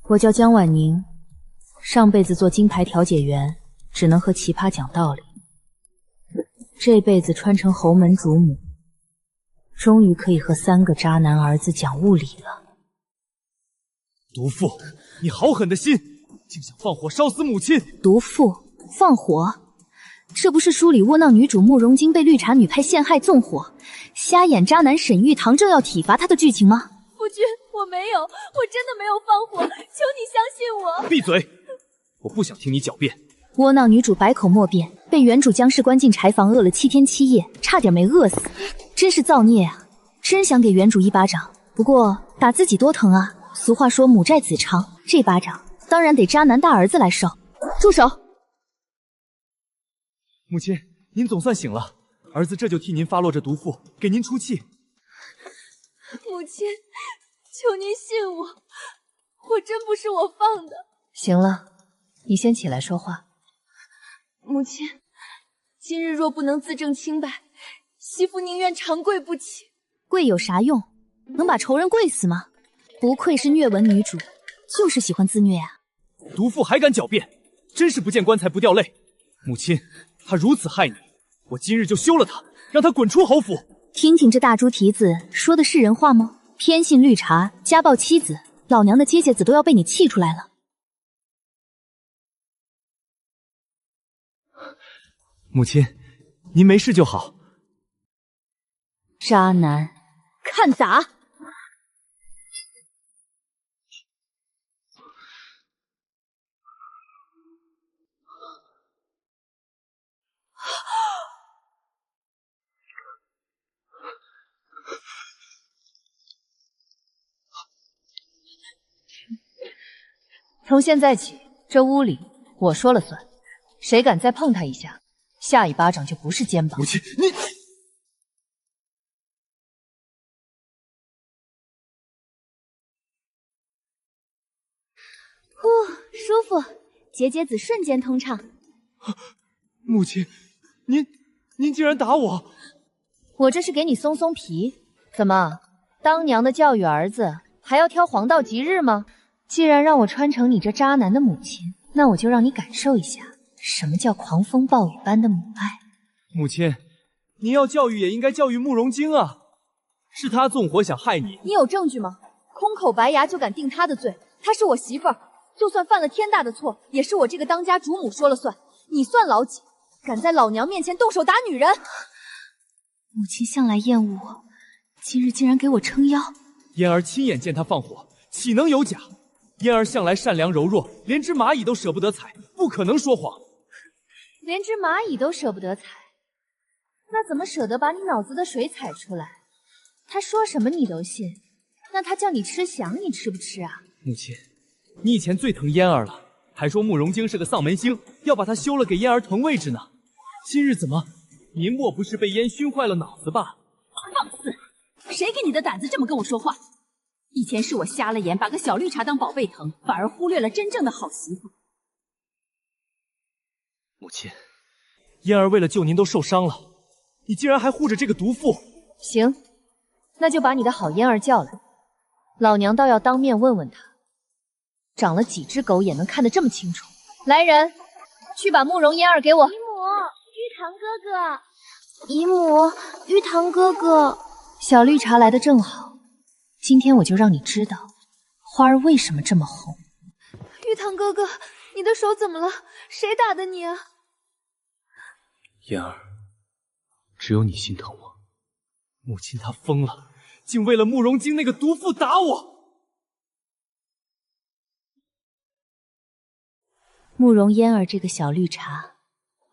我叫江婉宁，上辈子做金牌调解员，只能和奇葩讲道理。这辈子穿成侯门主母，终于可以和3个渣男儿子讲物理了。毒妇，你好狠的心，竟想放火烧死母亲！毒妇放火，这不是书里窝囊女主慕容晶被绿茶女派陷害纵火，瞎眼渣男沈玉堂正要体罚她的剧情吗？夫君，我没有，我真的没有放火，求你相信我。闭嘴！我不想听你狡辩。窝囊女主百口莫辩，被原主将士关进柴房饿了7天7夜，差点没饿死，真是造孽啊！真想给原主一巴掌，不过打自己多疼啊！俗话说母债子偿，这巴掌当然得渣男大儿子来受。住手！母亲，您总算醒了，儿子这就替您发落这毒妇，给您出气。母亲，求您信我，我真不是我放的。行了，你先起来说话。母亲，今日若不能自证清白，媳妇宁愿长跪不起。跪有啥用？能把仇人跪死吗？不愧是虐文女主，就是喜欢自虐啊！毒妇还敢狡辩，真是不见棺材不掉泪。母亲，他如此害你，我今日就休了他，让他滚出侯府。听听这大猪蹄子说的是人话吗？偏信绿茶，家暴妻子，老娘的结节子都要被你气出来了。母亲，您没事就好。渣男，看砸！从现在起，这屋里我说了算，谁敢再碰他一下，下一巴掌就不是肩膀。母亲，你……舒服，结节子瞬间通畅。母亲，您竟然打我！我这是给你松松皮。怎么，当娘的教育儿子还要挑黄道吉日吗？既然让我穿成你这渣男的母亲，那我就让你感受一下什么叫狂风暴雨般的母爱。母亲，您要教育也应该教育慕容晶啊，是他纵火想害你。你有证据吗？空口白牙就敢定他的罪？她是我媳妇儿，就算犯了天大的错，也是我这个当家主母说了算。你算老几？敢在老娘面前动手打女人！母亲向来厌恶我，今日竟然给我撑腰。嫣儿亲眼见他放火，岂能有假？嫣儿向来善良柔弱，连只蚂蚁都舍不得踩，不可能说谎。连只蚂蚁都舍不得踩，那怎么舍得把你脑子的水踩出来？他说什么你都信，那他叫你吃翔，你吃不吃啊？母亲，你以前最疼嫣儿了，还说慕容晶是个丧门星，要把她休了给嫣儿腾位置呢。今日怎么，您莫不是被烟熏坏了脑子吧？放肆！谁给你的胆子这么跟我说话？以前是我瞎了眼，把个小绿茶当宝贝疼，反而忽略了真正的好媳妇。母亲，嫣儿为了救您都受伤了，你竟然还护着这个毒妇！行，那就把你的好嫣儿叫来，老娘倒要当面问问他，长了几只狗眼能看得这么清楚。来人，去把慕容嫣儿给我。姨母，玉堂哥哥，姨母，玉堂哥哥，小绿茶来的正好，今天我就让你知道花儿为什么这么红。玉堂哥哥，你的手怎么了？谁打的你啊？嫣儿，只有你心疼我。母亲她疯了，竟为了慕容晶那个毒妇打我。慕容嫣儿这个小绿茶，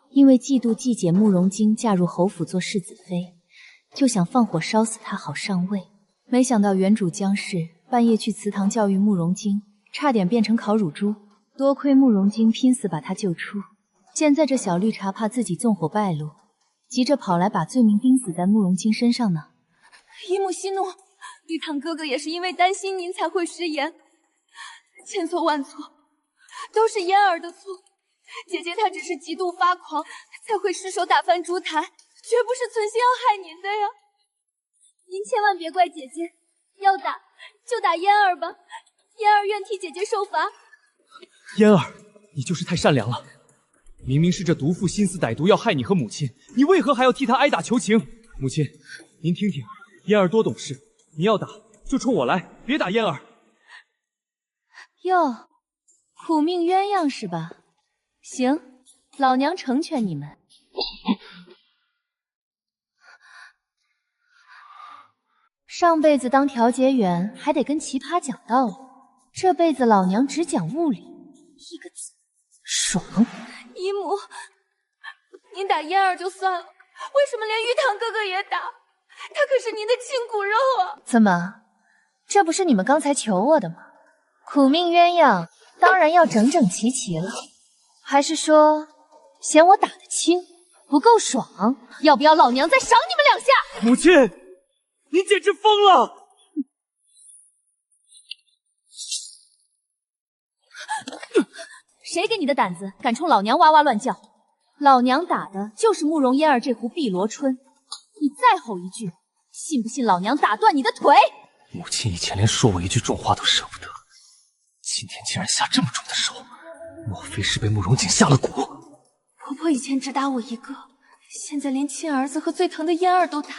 因为嫉妒季姐慕容晶嫁入侯府做世子妃，就想放火烧死她好上位。没想到原主江氏半夜去祠堂教育慕容晶，差点变成烤乳猪。多亏慕容晶拼死把她救出。现在这小绿茶怕自己纵火败露，急着跑来把罪名钉死在慕容晶身上呢。姨母息怒，玉堂哥哥也是因为担心您才会食言，千错万错，都是嫣儿的错。姐姐她只是极度发狂，才会失手打翻烛台，绝不是存心要害您的呀。您千万别怪姐姐，要打就打嫣儿吧，嫣儿愿替姐姐受罚。嫣儿，你就是太善良了。明明是这毒妇心思歹毒，要害你和母亲，你为何还要替她挨打求情？母亲，您听听，嫣儿多懂事，你要打就冲我来，别打嫣儿。哟，苦命鸳鸯是吧？行，老娘成全你们。上辈子当调解员还得跟奇葩讲道理，这辈子老娘只讲物理，一个字，爽。姨母，您打嫣儿就算了，为什么连玉堂哥哥也打？他可是您的亲骨肉啊！怎么，这不是你们刚才求我的吗？苦命鸳鸯当然要整整齐齐了，还是说嫌我打得轻不够爽？要不要老娘再赏你们两下？母亲，你简直疯了！谁给你的胆子，敢冲老娘哇哇乱叫？老娘打的就是慕容嫣儿这壶碧螺春，你再吼一句，信不信老娘打断你的腿？母亲以前连说我一句重话都舍不得，今天竟然下这么重的手，莫非是被慕容锦下了蛊？婆婆以前只打我一个，现在连亲儿子和最疼的嫣儿都打，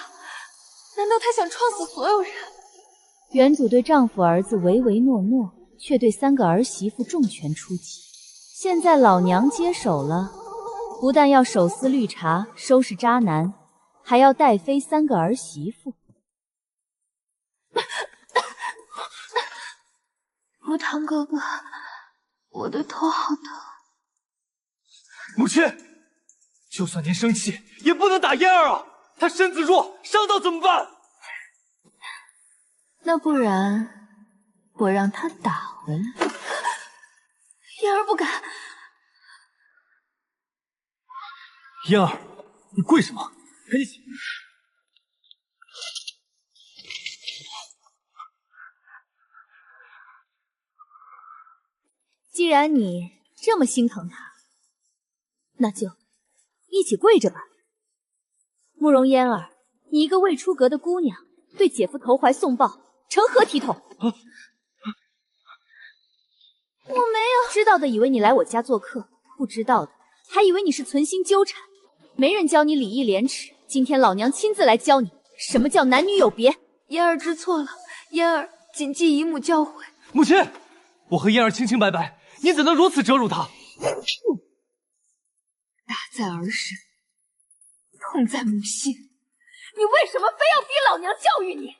难道她想创死所有人？原主对丈夫儿子唯唯诺诺，却对3个儿媳妇重拳出击。现在老娘接手了，不但要手撕绿茶，收拾渣男，还要带飞3个儿媳妇。无堂哥哥，我的头好疼。母亲，就算您生气，也不能打嫣儿啊！她身子弱，伤到怎么办？那不然，我让她打回来。嫣儿不敢。嫣儿，你跪什么？赶紧起！既然你这么心疼他，那就一起跪着吧。慕容嫣儿，你一个未出阁的姑娘，对姐夫投怀送抱，成何体统？我没有。知道的以为你来我家做客，不知道的还以为你是存心纠缠。没人教你礼义廉耻，今天老娘亲自来教你什么叫男女有别。嫣儿知错了，嫣儿谨记姨母教诲。母亲，我和嫣儿清清白白，您怎能如此折辱她？打在儿身，痛在母心。你为什么非要逼老娘教育你？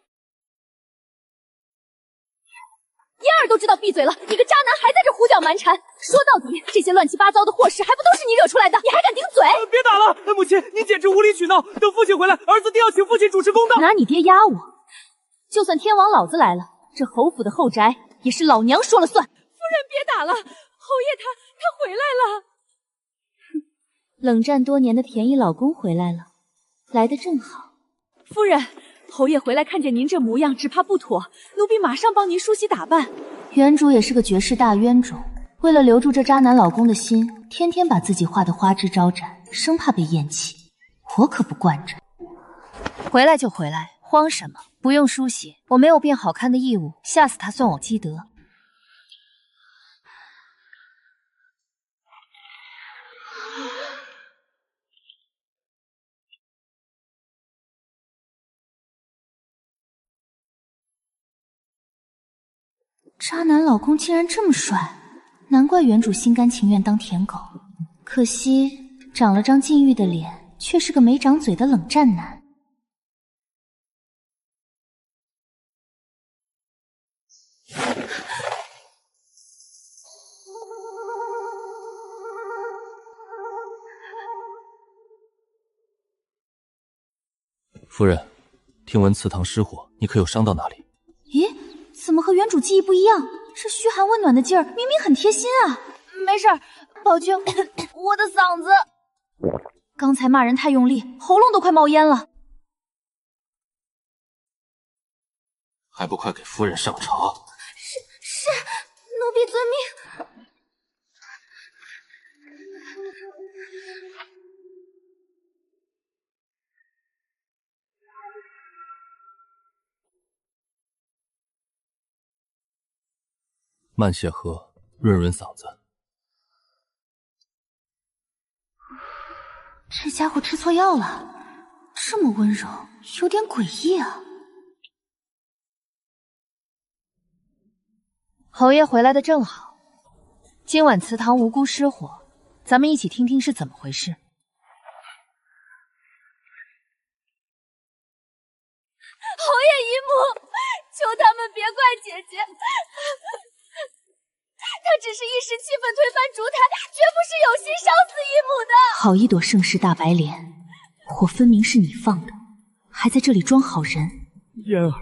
嫣儿都知道闭嘴了，你个渣男还在这胡搅蛮缠。说到底，这些乱七八糟的祸事还不都是你惹出来的？你还敢顶嘴？别打了，母亲，您简直无理取闹！等父亲回来，儿子定要请父亲主持公道。拿你爹压我，就算天王老子来了，这侯府的后宅也是老娘说了算。夫人别打了，侯爷他回来了。冷战多年的便宜老公回来了，来得正好。夫人，侯爷回来看见您这模样，只怕不妥，奴婢马上帮您梳洗打扮。原主也是个绝世大冤种，为了留住这渣男老公的心，天天把自己画得花枝招展，生怕被厌弃。我可不惯着。回来就回来，慌什么？不用梳洗，我没有变好看的义务，吓死他算我积德。渣男老公竟然这么帅，难怪原主心甘情愿当舔狗。可惜长了张禁欲的脸，却是个没长嘴的冷战男。夫人，听闻祠堂失火，你可有伤到哪里？咦，怎么和原主记忆不一样？这嘘寒问暖的劲儿，明明很贴心啊！没事儿，宝娟，我的嗓子……刚才骂人太用力，喉咙都快冒烟了。还不快给夫人上茶！是，奴婢遵命。慢些喝，润润嗓子。这家伙吃错药了，这么温柔，有点诡异啊。侯爷回来的正好，今晚祠堂无辜失火，咱们一起听听是怎么回事。侯爷姨母，求他们别怪姐姐，她只是一时气愤推翻烛台，绝不是有心烧死姨母的。好一朵盛世大白莲，火分明是你放的，还在这里装好人。嫣儿，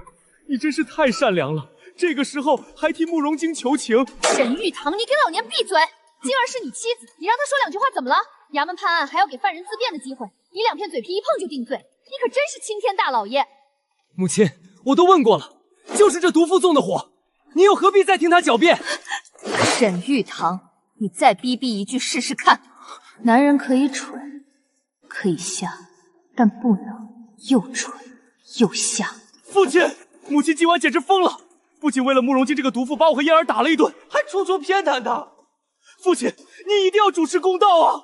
你真是太善良了，这个时候还替慕容京求情。沈玉堂，你给老娘闭嘴！晶儿是你妻子，你让她说两句话怎么了？衙门判案还要给犯人自辩的机会，你两片嘴皮一碰就定罪，你可真是青天大老爷！母亲，我都问过了，就是这毒妇纵的火，你又何必再听他狡辩？沈玉堂，你再逼一句试试看。男人可以蠢，可以瞎，但不能又蠢又瞎。父亲，母亲今晚简直疯了，不仅为了慕容京这个毒妇把我和嫣儿打了一顿，还处处偏袒她。父亲，你一定要主持公道啊！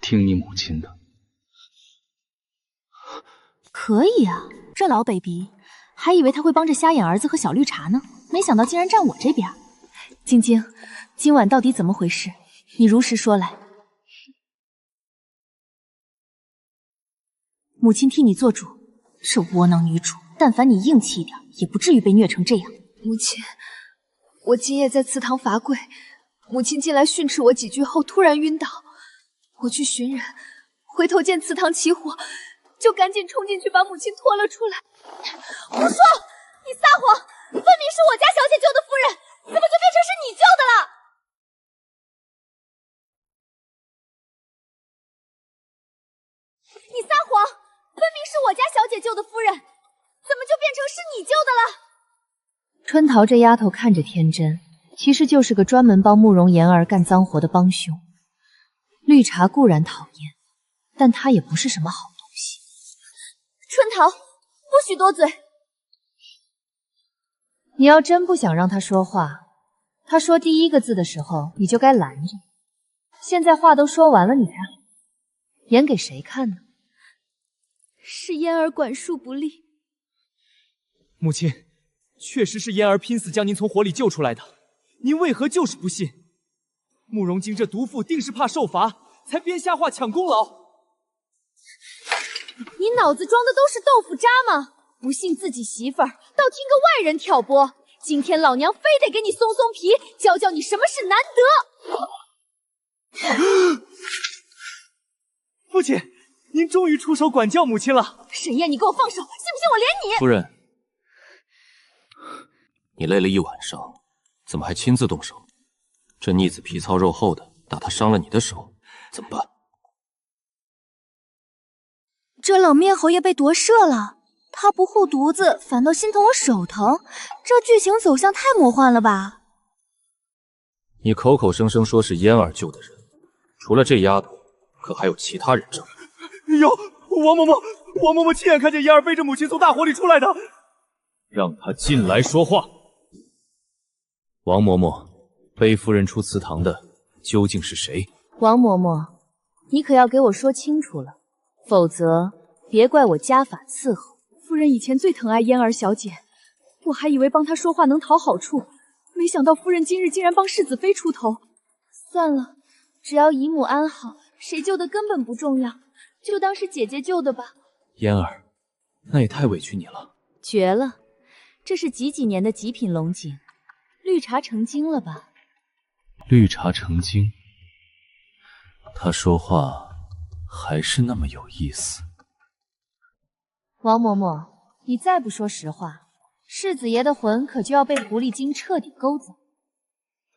听你母亲的。可以啊，这老北鼻，还以为他会帮着瞎眼儿子和小绿茶呢，没想到竟然站我这边。晶晶，今晚到底怎么回事？你如实说来。母亲替你做主，这窝囊女主，但凡你硬气一点，也不至于被虐成这样。母亲，我今夜在祠堂罚跪，母亲进来训斥我几句后突然晕倒，我去寻人，回头见祠堂起火，就赶紧冲进去把母亲拖了出来。胡说！你撒谎！分明是我家小姐救的夫人，怎么就变成是你救的了？你撒谎！分明是我家小姐救的夫人，怎么就变成是你救的了？春桃这丫头看着天真，其实就是个专门帮慕容妍儿干脏活的帮凶。绿茶固然讨厌，但她也不是什么好东西。春桃，不许多嘴！你要真不想让她说话，她说第一个字的时候，你就该拦着。现在话都说完了，你看，演给谁看呢？是嫣儿管束不力。母亲，确实是嫣儿拼死将您从火里救出来的，您为何就是不信？慕容京这毒妇定是怕受罚，才编瞎话抢功劳。你脑子装的都是豆腐渣吗？不信自己媳妇儿，倒听个外人挑拨。今天老娘非得给你松松皮，教教你什么是难得。父亲，您终于出手管教母亲了。沈燕，你给我放手，信不信我连你……夫人，你累了一晚上，怎么还亲自动手？这逆子皮糙肉厚的，打他伤了你的手，怎么办？这冷面侯爷被夺舍了，他不护犊子，反倒心疼我手疼，这剧情走向太魔幻了吧？你口口声声说是嫣儿救的人，除了这丫头，可还有其他人证？有，王嬷嬷亲眼看见嫣儿背着母亲从大火里出来的。让她进来说话。王嬷嬷，背夫人出祠堂的究竟是谁？王嬷嬷，你可要给我说清楚了，否则别怪我家法伺候。夫人以前最疼爱嫣儿小姐，我还以为帮她说话能讨好处，没想到夫人今日竟然帮世子妃出头。算了，只要姨母安好，谁救的根本不重要，就当是姐姐救的吧。嫣儿，那也太委屈你了。绝了，这是几年的极品龙井，绿茶成精了吧？绿茶成精，他说话还是那么有意思。王嬷嬷，你再不说实话，世子爷的魂可就要被狐狸精彻底勾走。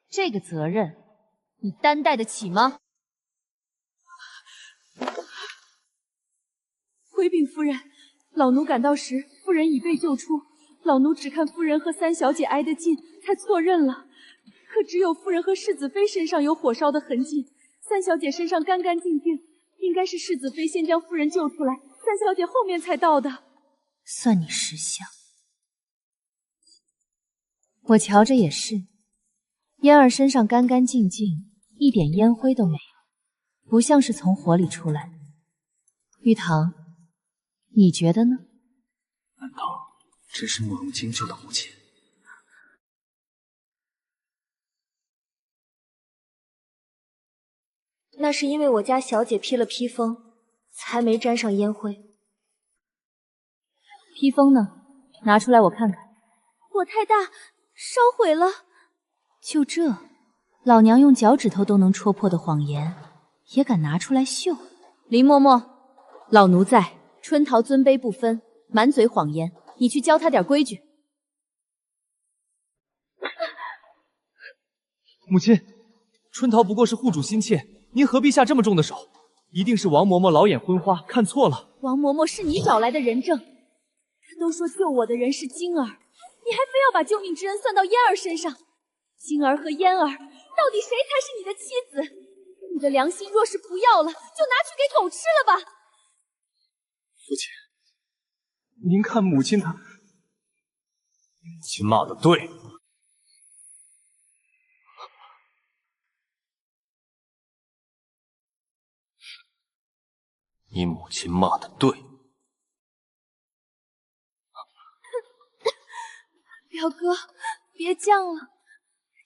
这个责任，你担待得起吗？回禀夫人，老奴赶到时，夫人已被救出，老奴只看夫人和三小姐挨得近，才错认了。可只有夫人和世子妃身上有火烧的痕迹，三小姐身上干干净净，应该是世子妃先将夫人救出来，三小姐后面才到的。算你识相。我瞧着也是，嫣儿身上干干净净，一点烟灰都没有，不像是从火里出来的。玉堂，你觉得呢？难道真是慕容京救的母亲？那是因为我家小姐披了披风，才没沾上烟灰。披风呢？拿出来我看看。火太大，烧毁了。就这，老娘用脚趾头都能戳破的谎言，也敢拿出来秀？林嬷嬷，老奴在，春桃尊卑不分，满嘴谎言，你去教他点规矩。母亲，春桃不过是护主心切，您何必下这么重的手？一定是王嬷嬷老眼昏花，看错了。王嬷嬷是你找来的人证，都说救我的人是晶儿，你还非要把救命之恩算到嫣儿身上。晶儿和嫣儿，到底谁才是你的妻子？你的良心若是不要了，就拿去给狗吃了吧。父亲，您看母亲她，母亲骂的对。你母亲骂的对。表哥，别犟了，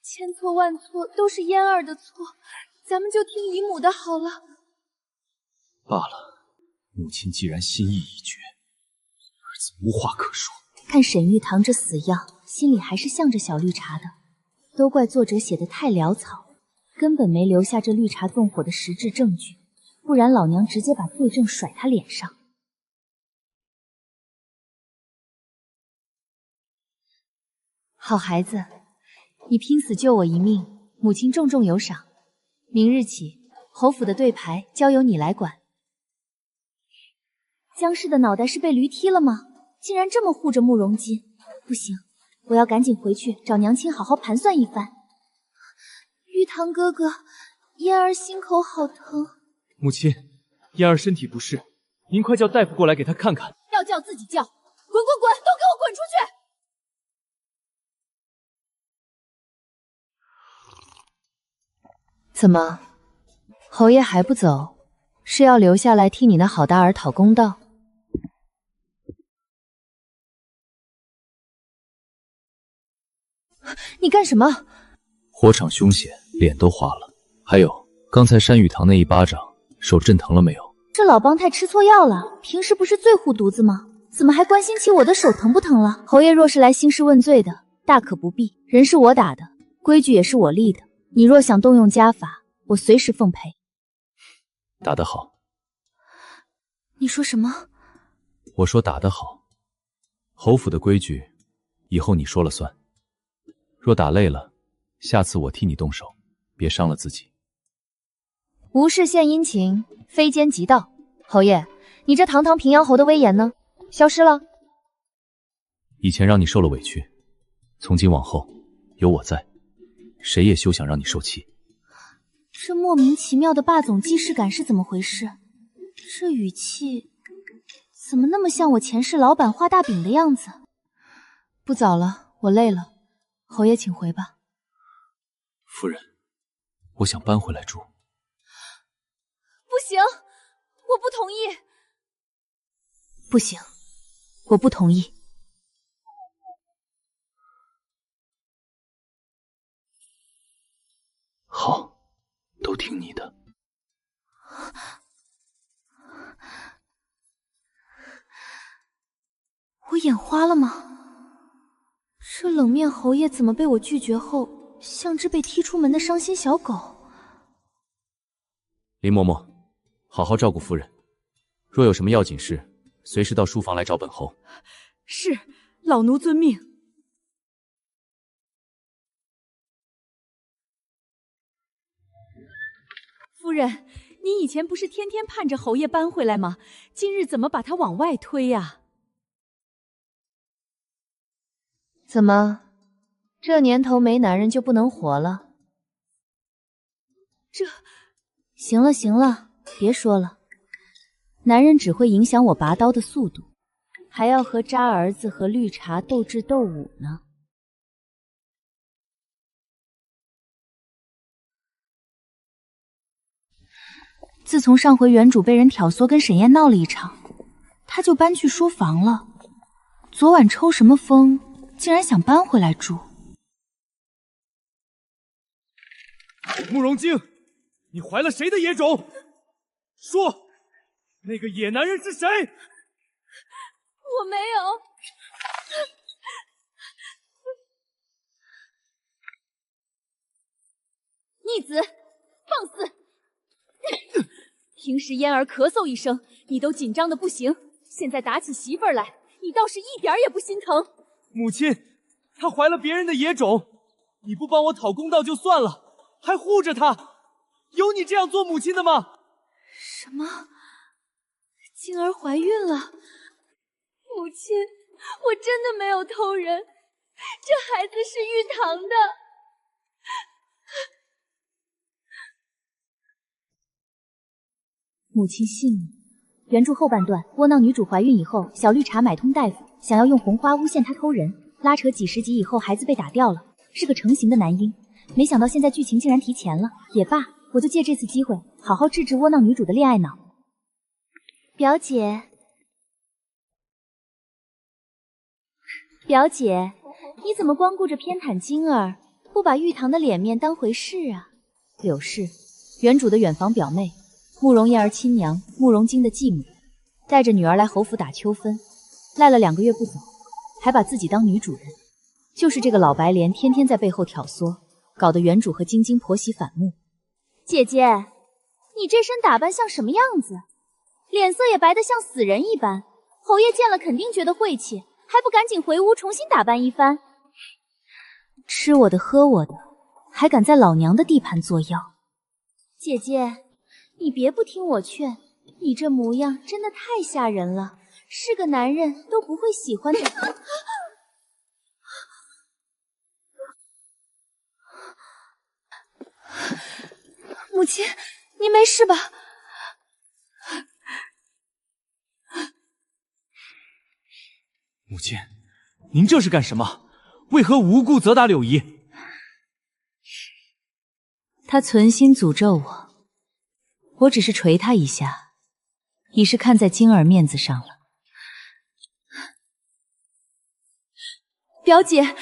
千错万错都是嫣儿的错，咱们就听姨母的好了。罢了，母亲既然心意已决，儿子无话可说。看沈玉堂这死样，心里还是向着小绿茶的。都怪作者写的太潦草，根本没留下这绿茶纵火的实质证据，不然老娘直接把罪证甩他脸上。好孩子，你拼死救我一命，母亲重重有赏。明日起，侯府的对牌交由你来管。江氏的脑袋是被驴踢了吗？竟然这么护着慕容锦，不行，我要赶紧回去找娘亲好好盘算一番。玉堂哥哥，嫣儿心口好疼。母亲，嫣儿身体不适，您快叫大夫过来给她看看。要叫自己叫，滚滚滚，都给我滚出去！怎么，侯爷还不走？是要留下来替你那好大儿讨公道？你干什么？火场凶险，脸都花了。还有，刚才山雨堂那一巴掌，手震疼了没有？这老帮太吃错药了，平时不是最护犊子吗？怎么还关心起我的手疼不疼了？侯爷若是来兴师问罪的，大可不必。人是我打的，规矩也是我立的。你若想动用家法，我随时奉陪。打得好。你说什么？我说打得好。侯府的规矩，以后你说了算。若打累了，下次我替你动手，别伤了自己。无事献殷勤，非奸即盗。侯爷，你这堂堂平阳侯的威严呢？消失了？以前让你受了委屈，从今往后有我在，谁也休想让你受气。这莫名其妙的霸总既视感是怎么回事？这语气怎么那么像我前世老板画大饼的样子？不早了，我累了，侯爷请回吧。夫人，我想搬回来住。不行，我不同意。不行，我不同意。好，都听你的。我眼花了吗？这冷面侯爷怎么被我拒绝后，像只被踢出门的伤心小狗？林嬷嬷，好好照顾夫人，若有什么要紧事，随时到书房来找本侯。是，老奴遵命。夫人，你以前不是天天盼着侯爷搬回来吗？今日怎么把他往外推呀？怎么，这年头没男人就不能活了？行了行了，别说了，男人只会影响我拔刀的速度，还要和渣儿子和绿茶斗智斗武呢。自从上回原主被人挑唆跟沈燕闹了一场，他就搬去书房了。昨晚抽什么风，竟然想搬回来住？慕容晶，你怀了谁的野种？说，那个野男人是谁？我没有。逆子，放肆！平时嫣儿咳嗽一声，你都紧张的不行，现在打起媳妇儿来，你倒是一点也不心疼。母亲，她怀了别人的野种，你不帮我讨公道就算了，还护着她，有你这样做母亲的吗？什么？晶儿怀孕了？母亲，我真的没有偷人，这孩子是玉堂的。母亲信你。原著后半段，窝囊女主怀孕以后，小绿茶买通大夫，想要用红花诬陷她偷人，拉扯几十集以后，孩子被打掉了，是个成型的男婴。没想到现在剧情竟然提前了，也罢，我就借这次机会，好好治治窝囊女主的恋爱脑。表姐，你怎么光顾着偏袒晶儿，不把玉堂的脸面当回事啊？柳氏，原主的远房表妹。慕容嫣儿亲娘，慕容晶的继母，带着女儿来侯府打秋分，赖了2个月不走，还把自己当女主人。就是这个老白莲天天在背后挑唆，搞得原主和晶晶婆媳反目。姐姐，你这身打扮像什么样子？脸色也白得像死人一般，侯爷见了肯定觉得晦气，还不赶紧回屋重新打扮一番？吃我的喝我的，还敢在老娘的地盘作妖？姐姐，你别不听我劝，你这模样真的太吓人了，是个男人都不会喜欢的。母亲，你没事吧？母亲，您这是干什么？为何无故责打柳姨？他存心诅咒我，我只是捶他一下，已是看在晶儿面子上了。表姐，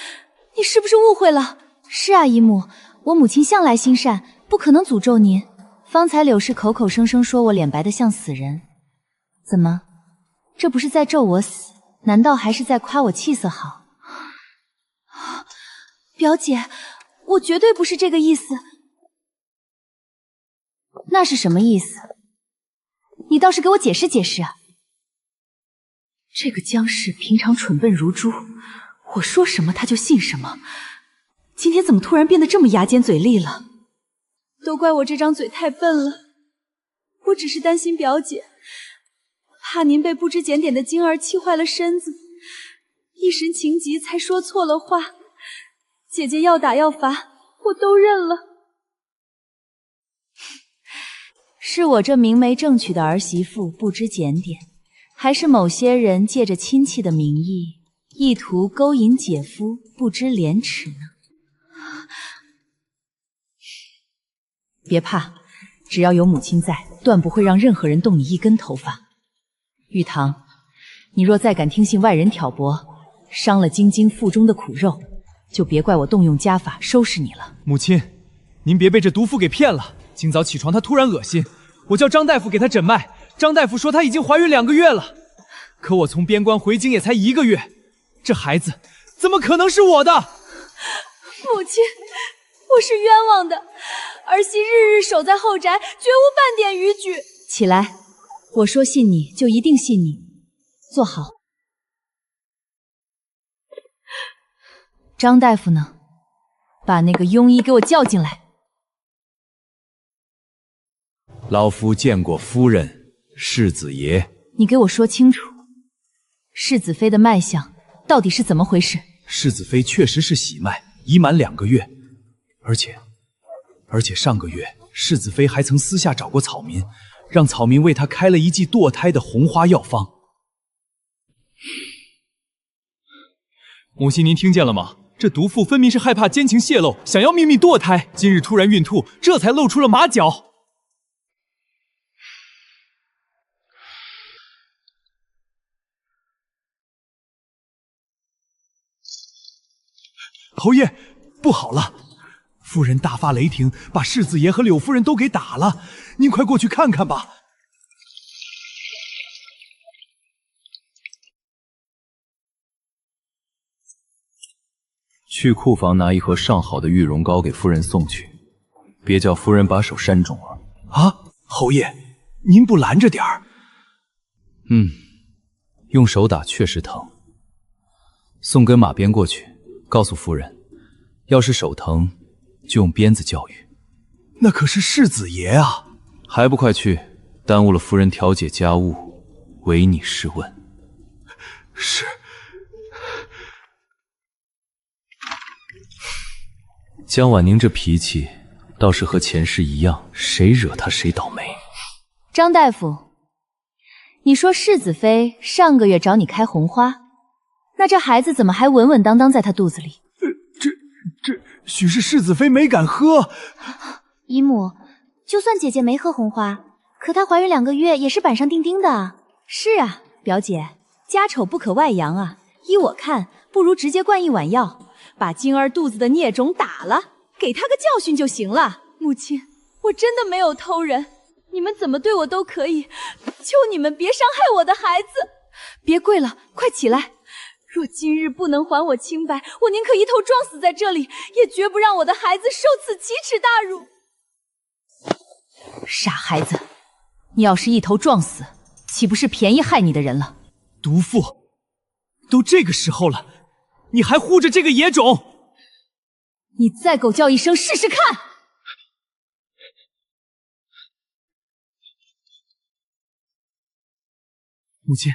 你是不是误会了？是啊，姨母，我母亲向来心善，不可能诅咒您。方才柳氏口口声声说我脸白得像死人，怎么，这不是在咒我死，难道还是在夸我气色好？表姐，我绝对不是这个意思。那是什么意思？你倒是给我解释解释啊！这个江氏平常蠢笨如猪，我说什么他就信什么，今天怎么突然变得这么牙尖嘴利了？都怪我这张嘴太笨了，我只是担心表姐，怕您被不知检点的晶儿气坏了身子，一时情急才说错了话。姐姐要打要罚，我都认了。是我这明媒正娶的儿媳妇不知检点，还是某些人借着亲戚的名义，意图勾引姐夫不知廉耻呢？别怕，只要有母亲在，断不会让任何人动你一根头发。玉堂，你若再敢听信外人挑拨，伤了晶晶腹中的苦肉，就别怪我动用家法收拾你了。母亲，您别被这毒妇给骗了。今早起床她突然恶心，我叫张大夫给她诊脉，张大夫说她已经怀孕2个月了。可我从边关回京也才1个月，这孩子怎么可能是我的？母亲，我是冤枉的，儿媳日日守在后宅，绝无半点逾矩。起来，我说信你就一定信你，坐好。张大夫呢？把那个庸医给我叫进来。老夫见过夫人，世子爷。你给我说清楚，世子妃的脉象到底是怎么回事？世子妃确实是喜脉，已满2个月，而且上个月世子妃还曾私下找过草民，让草民为她开了一剂堕胎的红花药方。母亲，您听见了吗？这毒妇分明是害怕奸情泄露，想要秘密堕胎，今日突然孕吐，这才露出了马脚。侯爷，不好了！夫人大发雷霆，把世子爷和柳夫人都给打了。您快过去看看吧。去库房拿一盒上好的玉容膏给夫人送去，别叫夫人把手扇肿了。啊，侯爷，您不拦着点儿？用手打确实疼。送根马鞭过去，告诉夫人，要是手疼，就用鞭子教育。那可是世子爷啊！还不快去，耽误了夫人调解家务，唯你是问。是。江婉宁这脾气，倒是和前世一样，谁惹她谁倒霉。张大夫，你说世子妃上个月找你开红花，那这孩子怎么还稳稳当当在她肚子里？这许是世子妃没敢喝。姨母，就算姐姐没喝红花，可她怀孕2个月也是板上钉钉的。是啊，表姐，家丑不可外扬啊。依我看，不如直接灌一碗药，把晶儿肚子的孽种打了，给她个教训就行了。母亲，我真的没有偷人，你们怎么对我都可以，求你们别伤害我的孩子。别跪了，快起来！若今日不能还我清白，我宁可一头撞死在这里，也绝不让我的孩子受此奇耻大辱。傻孩子，你要是一头撞死，岂不是便宜害你的人了？毒妇，都这个时候了，你还护着这个野种？你再狗叫一声试试看！母亲，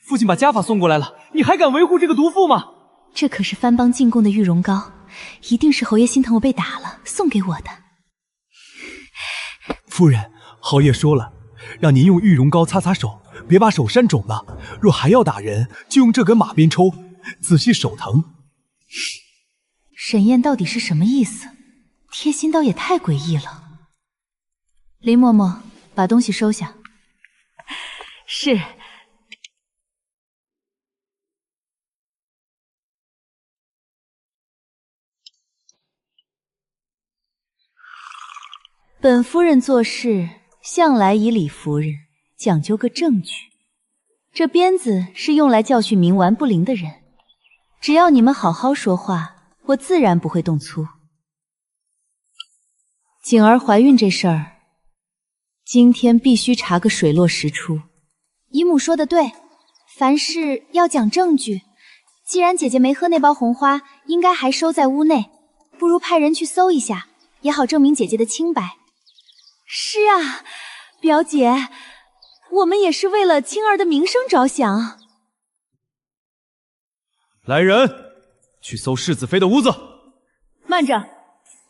父亲把家法送过来了，你还敢维护这个毒妇吗？这可是番邦进贡的玉容膏，一定是侯爷心疼我被打了，送给我的。夫人，侯爷说了，让您用玉容膏擦擦手，别把手扇肿了。若还要打人，就用这根马鞭抽，仔细手疼。沈燕到底是什么意思？贴心倒也太诡异了。林嬷嬷，把东西收下。是。本夫人做事向来以理服人，讲究个证据。这鞭子是用来教训冥顽不灵的人，只要你们好好说话，我自然不会动粗。景儿怀孕这事儿，今天必须查个水落石出。姨母说的对，凡事要讲证据。既然姐姐没喝那包红花，应该还收在屋内，不如派人去搜一下，也好证明姐姐的清白。是啊，表姐，我们也是为了青儿的名声着想。来人，去搜世子妃的屋子。慢着，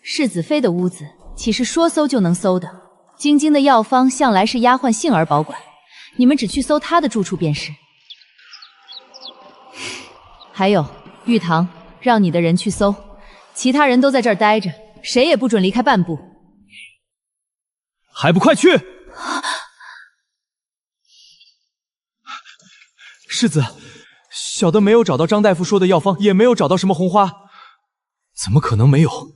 世子妃的屋子岂是说搜就能搜的？晶晶的药方向来是丫鬟杏儿保管，你们只去搜她的住处便是。还有玉堂，让你的人去搜，其他人都在这儿待着，谁也不准离开半步。还不快去！世子，小的没有找到张大夫说的药方，也没有找到什么红花，怎么可能没有？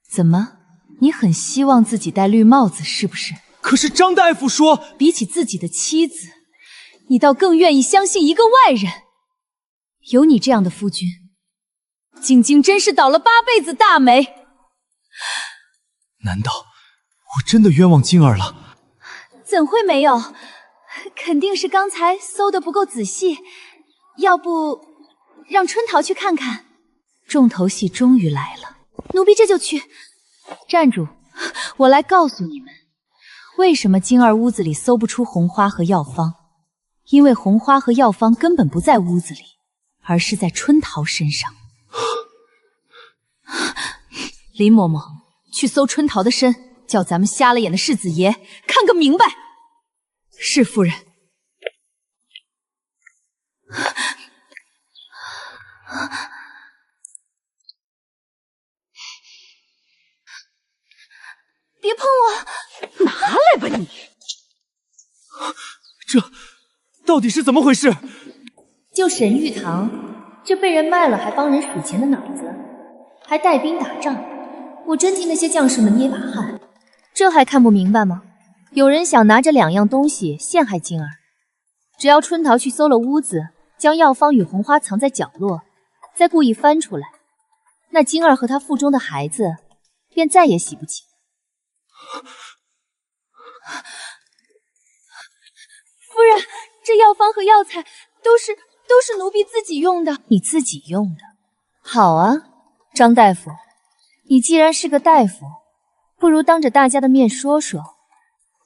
怎么，你很希望自己戴绿帽子是不是？可是张大夫说，比起自己的妻子，你倒更愿意相信一个外人。有你这样的夫君，晶晶真是倒了8辈子大霉。难道我真的冤枉晶儿了？怎会没有？肯定是刚才搜的不够仔细，要不让春桃去看看。重头戏终于来了，奴婢这就去。站住！我来告诉你们，为什么晶儿屋子里搜不出红花和药方？因为红花和药方根本不在屋子里，而是在春桃身上。林嬷嬷，去搜春桃的身，叫咱们瞎了眼的世子爷看个明白。是夫人。别碰我！拿来吧你！这到底是怎么回事？就沈玉堂这被人卖了还帮人数钱的脑子，还带兵打仗，我真替那些将士们捏把汗。这还看不明白吗？有人想拿着2样东西陷害晶儿，只要春桃去搜了屋子，将药方与红花藏在角落，再故意翻出来，那晶儿和她腹中的孩子便再也洗不清。夫人，这药方和药材都是奴婢自己用的。你自己用的？好啊，张大夫，你既然是个大夫，不如当着大家的面说说，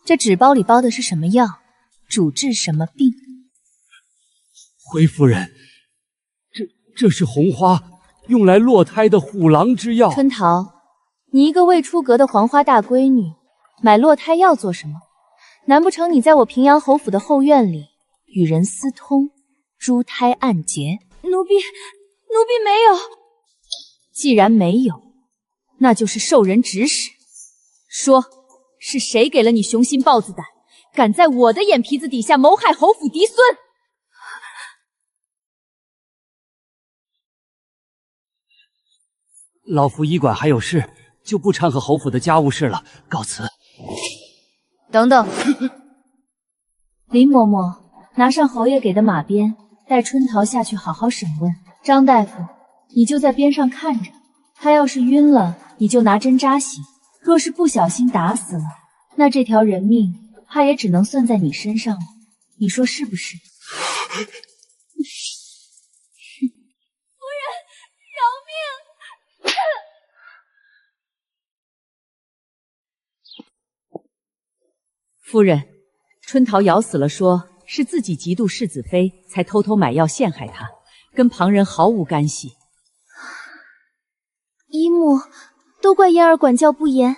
这纸包里包的是什么药，主治什么病？回夫人，这是红花用来落胎的虎狼之药。春桃，你一个未出阁的黄花大闺女，买落胎药做什么？难不成你在我平阳侯府的后院里与人私通，珠胎暗结？奴婢没有。既然没有，那就是受人指使。说，是谁给了你雄心豹子胆，敢在我的眼皮子底下谋害侯府嫡孙？老夫医馆还有事，就不掺和侯府的家务事了，告辞。等等，林嬷嬷，拿上侯爷给的马鞭，带春桃下去好好审问。张大夫，你就在边上看着，他要是晕了，你就拿针扎醒；若是不小心打死了，那这条人命怕也只能算在你身上了。你说是不是？夫人，饶命！夫人，春桃咬死了说是自己嫉妒世子妃，才偷偷买药陷害她，跟旁人毫无干系。姨母，都怪嫣儿管教不严，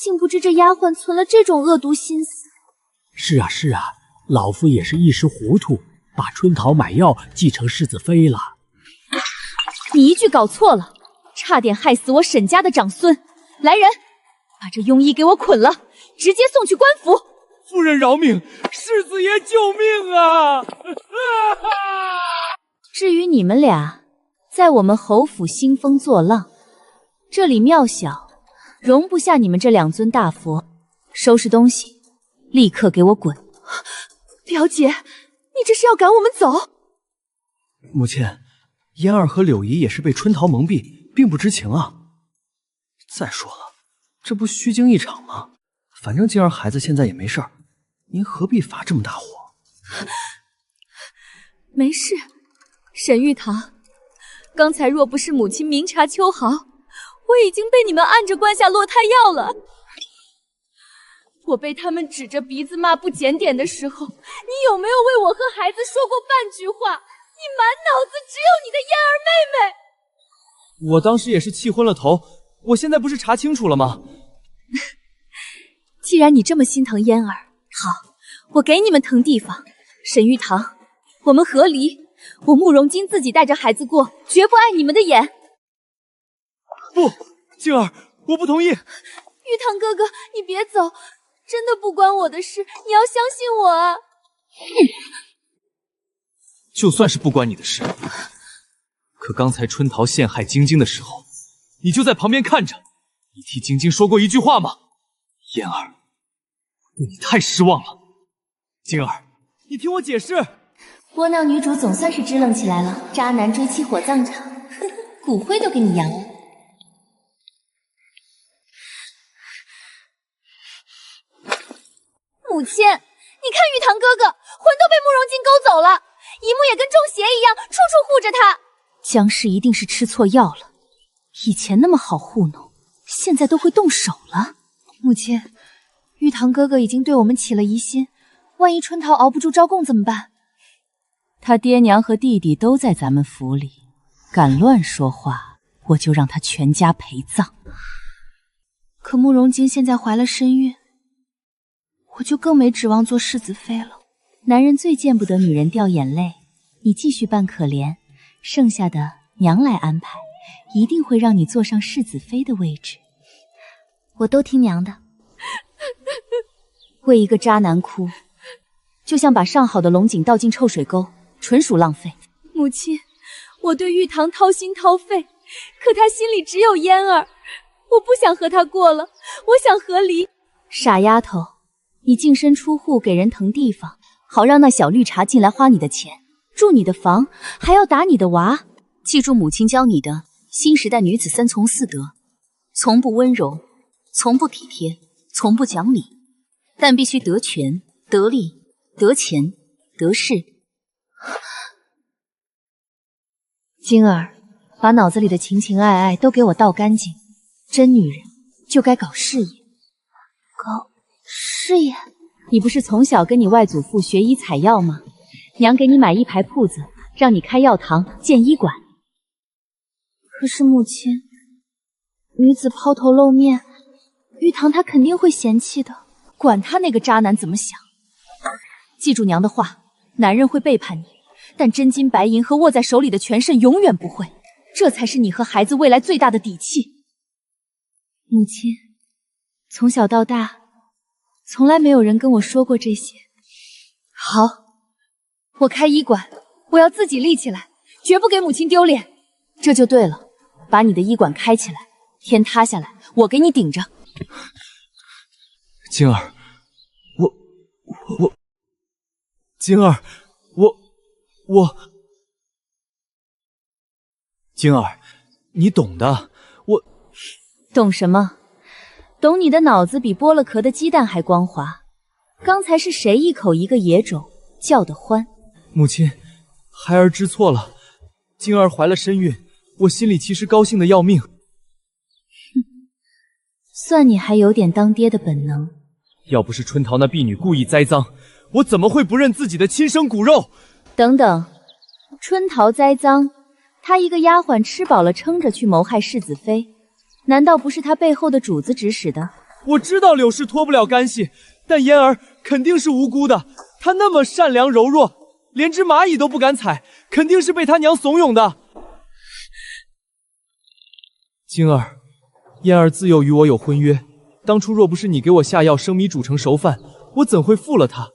竟不知这丫鬟存了这种恶毒心思。是啊是啊，老夫也是一时糊涂，把春桃买药继承世子妃了。你一句搞错了，差点害死我沈家的长孙。来人，把这庸医给我捆了，直接送去官府。夫人饶命，世子爷救命啊！至于你们俩，在我们侯府兴风作浪，这里庙小，容不下你们这2尊大佛。收拾东西，立刻给我滚！表姐，你这是要赶我们走？母亲，嫣儿和柳姨也是被春桃蒙蔽，并不知情啊。再说了，这不虚惊一场吗？反正晶儿孩子现在也没事儿，您何必发这么大火？没事，沈玉堂，刚才若不是母亲明察秋毫，我已经被你们按着灌下落胎药了。我被他们指着鼻子骂不检点的时候，你有没有为我和孩子说过半句话？你满脑子只有你的嫣儿妹妹。我当时也是气昏了头，我现在不是查清楚了吗？既然你这么心疼嫣儿，好，我给你们腾地方。沈玉堂，我们和离，我慕容金自己带着孩子过，绝不碍你们的眼。不，静儿，我不同意。玉堂哥哥，你别走，真的不关我的事，你要相信我啊！就算是不关你的事，可刚才春桃陷害晶晶的时候，你就在旁边看着，你替晶晶说过一句话吗？嫣儿，对你太失望了。晶儿，你听我解释。窝囊女主总算是支棱起来了，渣男追妻火葬场，骨灰都给你扬了。母亲，你看玉堂哥哥魂都被慕容金勾走了，姨母也跟中邪一样，处处护着他。姜氏一定是吃错药了，以前那么好糊弄，现在都会动手了。母亲，玉堂哥哥已经对我们起了疑心，万一春桃熬不住招供怎么办？他爹娘和弟弟都在咱们府里，敢乱说话，我就让他全家陪葬。可慕容金现在怀了身孕，我就更没指望做世子妃了。男人最见不得女人掉眼泪，你继续扮可怜，剩下的娘来安排，一定会让你坐上世子妃的位置。我都听娘的。为一个渣男哭，就像把上好的龙井倒进臭水沟，纯属浪费。母亲，我对玉堂掏心掏肺，可他心里只有嫣儿，我不想和他过了，我想和离。傻丫头，你净身出户给人腾地方，好让那小绿茶进来花你的钱，住你的房，还要打你的娃。记住母亲教你的新时代女子3从4德：从不温柔，从不体贴，从不讲理，但必须得权、得利、得钱、得势。晶儿，把脑子里的情情爱爱都给我倒干净。真女人就该搞事业。搞事业？你不是从小跟你外祖父学医采药吗？娘给你买一排铺子，让你开药堂、建医馆。可是母亲，女子抛头露面，玉堂他肯定会嫌弃的。管他那个渣男怎么想，记住娘的话，男人会背叛你，但真金白银和握在手里的权势永远不会，这才是你和孩子未来最大的底气。母亲，从小到大，从来没有人跟我说过这些。好，我开医馆，我要自己立起来，绝不给母亲丢脸。这就对了，把你的医馆开起来，天塌下来，我给你顶着。晶儿，我，晶儿，我，晶儿，你懂的，我懂什么？懂你的脑子比剥了壳的鸡蛋还光滑。刚才是谁一口一个野种，叫得欢？母亲，孩儿知错了。晶儿怀了身孕，我心里其实高兴的要命。算你还有点当爹的本能。要不是春桃那婢女故意栽赃，我怎么会不认自己的亲生骨肉？等等，春桃栽赃，她一个丫鬟吃饱了撑着去谋害世子妃，难道不是她背后的主子指使的？我知道柳氏脱不了干系，但嫣儿肯定是无辜的。她那么善良柔弱，连只蚂蚁都不敢踩，肯定是被她娘怂恿的。晶儿，嫣儿自幼与我有婚约，当初若不是你给我下药生米煮成熟饭，我怎会负了她？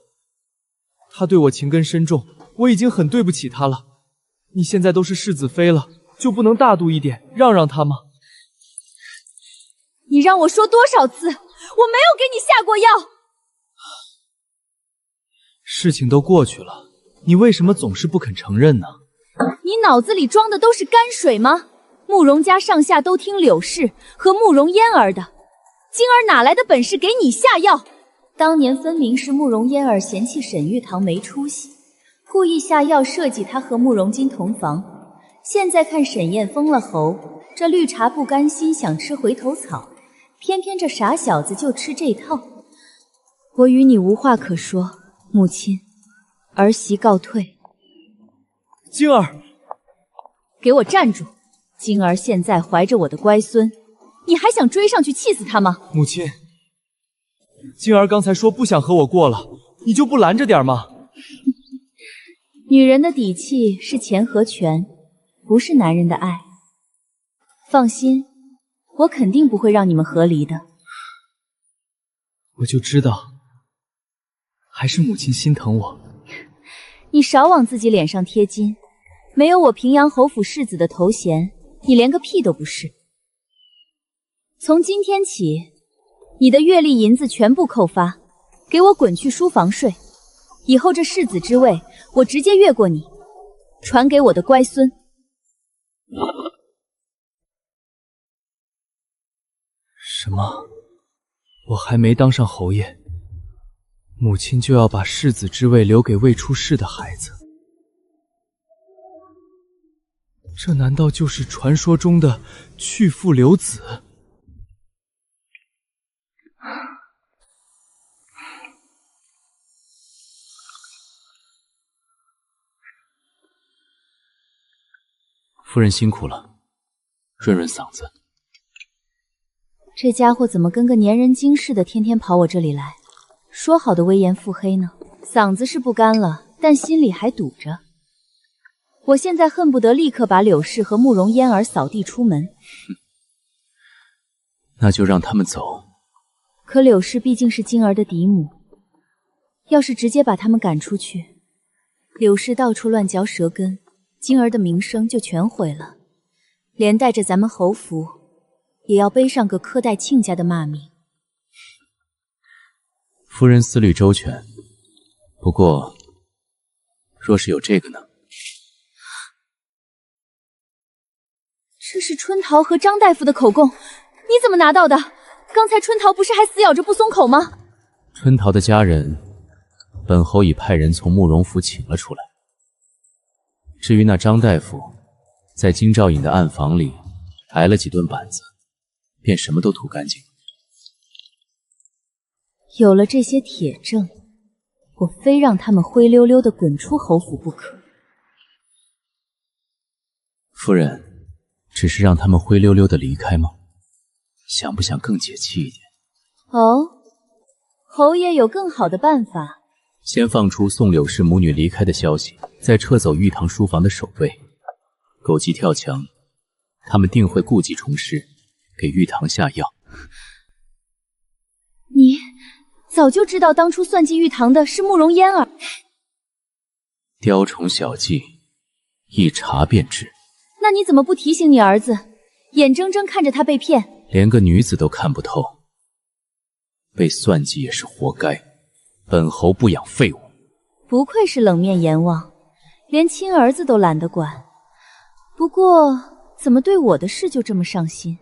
她对我情根深重，我已经很对不起她了。你现在都是世子妃了，就不能大度一点，让让她吗？你让我说多少次，我没有给你下过药。事情都过去了，你为什么总是不肯承认呢？你脑子里装的都是泔水吗？慕容家上下都听柳氏和慕容嫣儿的，晶儿哪来的本事给你下药？当年分明是慕容嫣儿嫌弃沈玉堂没出息，故意下药设计她和慕容金同房。现在看沈燕封了侯，这绿茶不甘心想吃回头草，偏偏这傻小子就吃这套。我与你无话可说，母亲，儿媳告退。晶儿，给我站住！晶儿现在怀着我的乖孙，你还想追上去气死他吗？母亲，晶儿刚才说不想和我过了，你就不拦着点吗？女人的底气是钱和权，不是男人的爱。放心，我肯定不会让你们和离的。我就知道，还是母亲心疼我。你少往自己脸上贴金，没有我平阳侯府世子的头衔，你连个屁都不是。从今天起，你的月例银子全部扣发，给我滚去书房睡。以后这世子之位，我直接越过你，传给我的乖孙。什么？我还没当上侯爷，母亲就要把世子之位留给未出世的孩子？这难道就是传说中的去父留子？夫人辛苦了，润润嗓子。这家伙怎么跟个粘人精似的，天天跑我这里来？说好的危言腹黑呢？嗓子是不干了，但心里还堵着。我现在恨不得立刻把柳氏和慕容嫣儿扫地出门。那就让他们走。可柳氏毕竟是晶儿的嫡母，要是直接把他们赶出去，柳氏到处乱嚼舌根，晶儿的名声就全毁了，连带着咱们侯府也要背上个苛待亲家的骂名。夫人思虑周全，不过若是有这个呢？这是春桃和张大夫的口供，你怎么拿到的？刚才春桃不是还死咬着不松口吗？春桃的家人，本侯已派人从慕容府请了出来。至于那张大夫，在金兆尹的暗房里挨了几顿板子，便什么都吐干净。有了这些铁证，我非让他们灰溜溜的滚出侯府不可。夫人，只是让他们灰溜溜的离开吗？想不想更解气一点？哦，侯爷有更好的办法。先放出宋柳氏母女离开的消息，再撤走玉堂书房的守卫。狗急跳墙，他们定会故技重施，给玉堂下药。你早就知道当初算计玉堂的是慕容嫣儿。雕虫小技，一查便知。那你怎么不提醒你儿子，眼睁睁看着他被骗？连个女子都看不透，被算计也是活该。本侯不养废物。不愧是冷面阎王，连亲儿子都懒得管。不过，怎么对我的事就这么上心？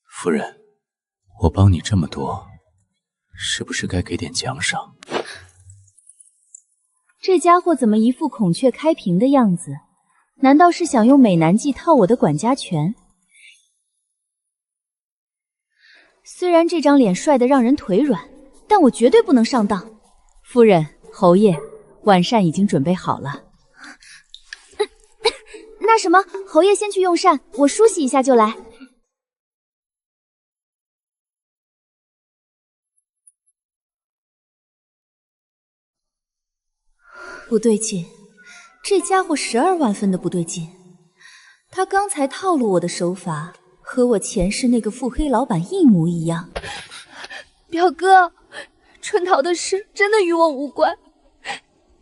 夫人，我帮你这么多，是不是该给点奖赏？这家伙怎么一副孔雀开屏的样子？难道是想用美男计套我的管家权？虽然这张脸帅得让人腿软，但我绝对不能上当。夫人，侯爷，晚膳已经准备好了。那什么，侯爷先去用膳，我梳洗一下就来。不对劲，这家伙12万分的不对劲。他刚才套路我的手法和我前世那个腹黑老板一模一样。表哥，春桃的事真的与我无关，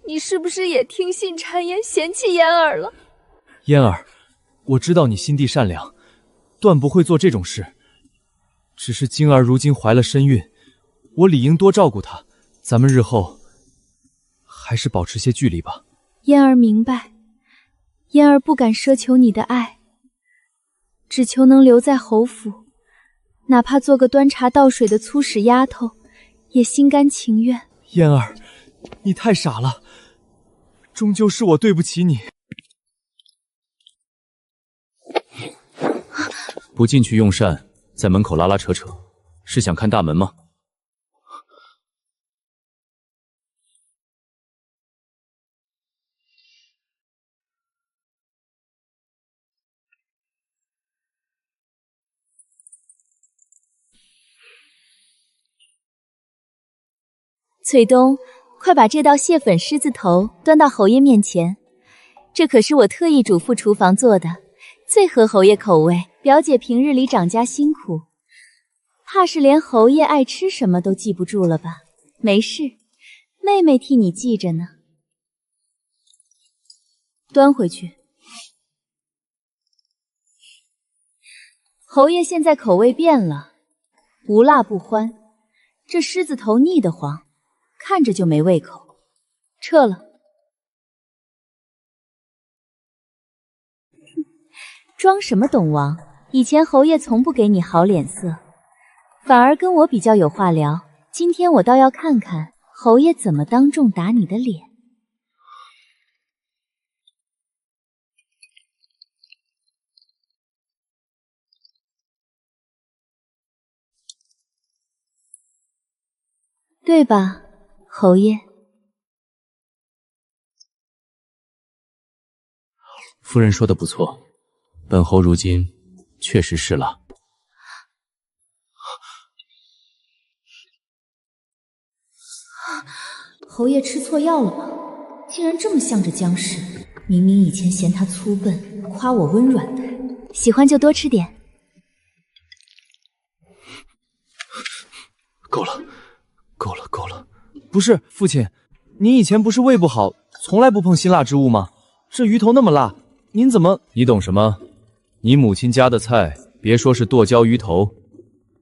你是不是也听信谗言嫌弃嫣儿了？嫣儿，我知道你心地善良，断不会做这种事。只是晶儿如今怀了身孕，我理应多照顾她。咱们日后还是保持些距离吧。嫣儿明白，嫣儿不敢奢求你的爱，只求能留在侯府，哪怕做个端茶倒水的粗使丫头，也心甘情愿。嫣儿，你太傻了，终究是我对不起你。不进去用膳，在门口拉拉扯扯，是想看大门吗？翠东，快把这道蟹粉狮子头端到侯爷面前，这可是我特意嘱咐厨房做的，最合侯爷口味。表姐平日里掌家辛苦，怕是连侯爷爱吃什么都记不住了吧？没事，妹妹替你记着呢。端回去。侯爷现在口味变了，无辣不欢，这狮子头腻得慌，看着就没胃口。撤了。装什么懂王？以前侯爷从不给你好脸色，反而跟我比较有话聊。今天我倒要看看侯爷怎么当众打你的脸。对吧，侯爷？夫人说的不错，本侯如今确实是辣。侯爷吃错药了吗？竟然这么向着僵尸！明明以前嫌他粗笨，夸我温软的。喜欢就多吃点。够了，够了，够了！不是，父亲，您以前不是胃不好从来不碰辛辣之物吗？这鱼头那么辣，您怎么……你懂什么？你母亲家的菜，别说是剁椒鱼头，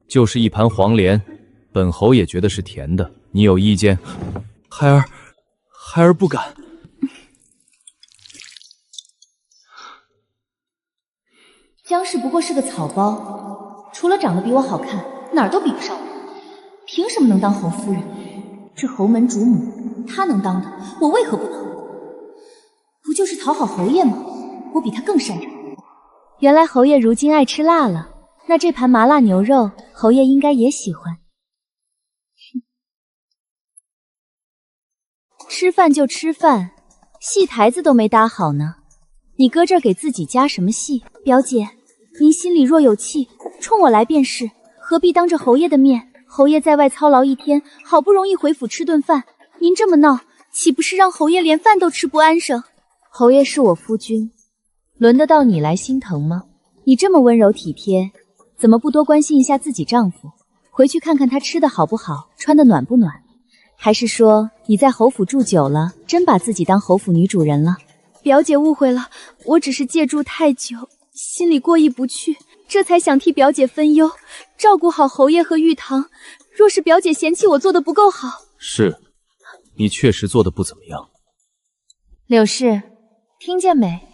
就是一盘黄连，本侯也觉得是甜的。你有意见？孩儿不敢。姜氏不过是个草包，除了长得比我好看，哪儿都比不上我。凭什么能当侯夫人？这侯门主母，她能当的，我为何不能？不就是讨好侯爷吗？我比他更擅长。原来侯爷如今爱吃辣了，那这盘麻辣牛肉，侯爷应该也喜欢。吃饭就吃饭，戏台子都没搭好呢，你搁这儿给自己加什么戏？表姐，您心里若有气，冲我来便是，何必当着侯爷的面？侯爷在外操劳一天，好不容易回府吃顿饭，您这么闹，岂不是让侯爷连饭都吃不安生？侯爷是我夫君，轮得到你来心疼吗？你这么温柔体贴，怎么不多关心一下自己丈夫？回去看看他吃的好不好，穿的暖不暖？还是说你在侯府住久了，真把自己当侯府女主人了？表姐误会了，我只是借住太久，心里过意不去，这才想替表姐分忧，照顾好侯爷和玉堂。若是表姐嫌弃我做的不够好，是，你确实做的不怎么样。柳氏，听见没？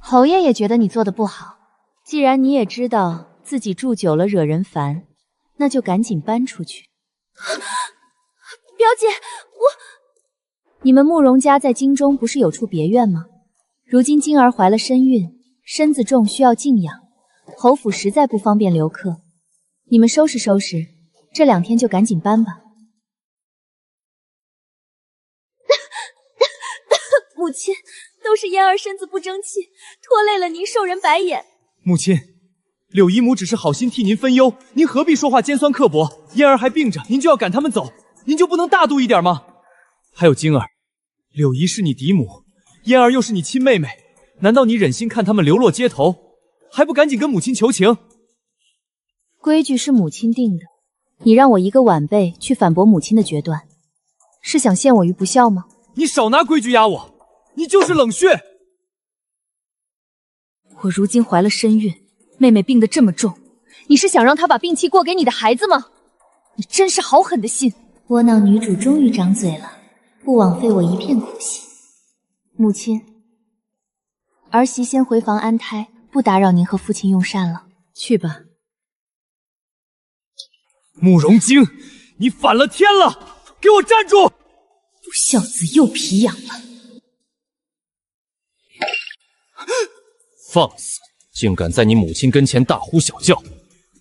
侯爷也觉得你做的不好。既然你也知道自己住久了惹人烦，那就赶紧搬出去。表姐，你们慕容家在京中不是有处别院吗？如今晶儿怀了身孕，身子重需要静养，侯府实在不方便留客。你们收拾收拾，这2天就赶紧搬吧。母亲，都是嫣儿身子不争气，拖累了您受人白眼。母亲，柳姨母只是好心替您分忧，您何必说话尖酸刻薄？嫣儿还病着，您就要赶他们走，您就不能大度一点吗？还有晶儿，柳姨是你嫡母，嫣儿又是你亲妹妹，难道你忍心看他们流落街头，还不赶紧跟母亲求情？规矩是母亲定的，你让我一个晚辈去反驳母亲的决断，是想陷我于不孝吗？你少拿规矩压我，你就是冷血！我如今怀了身孕，妹妹病得这么重，你是想让她把病气过给你的孩子吗？你真是好狠的心！窝囊女主终于张嘴了，不枉费我一片苦心。母亲，儿媳先回房安胎，不打扰您和父亲用膳了。去吧。慕容京，你反了天了！给我站住！不孝子又皮痒了。放肆！竟敢在你母亲跟前大呼小叫，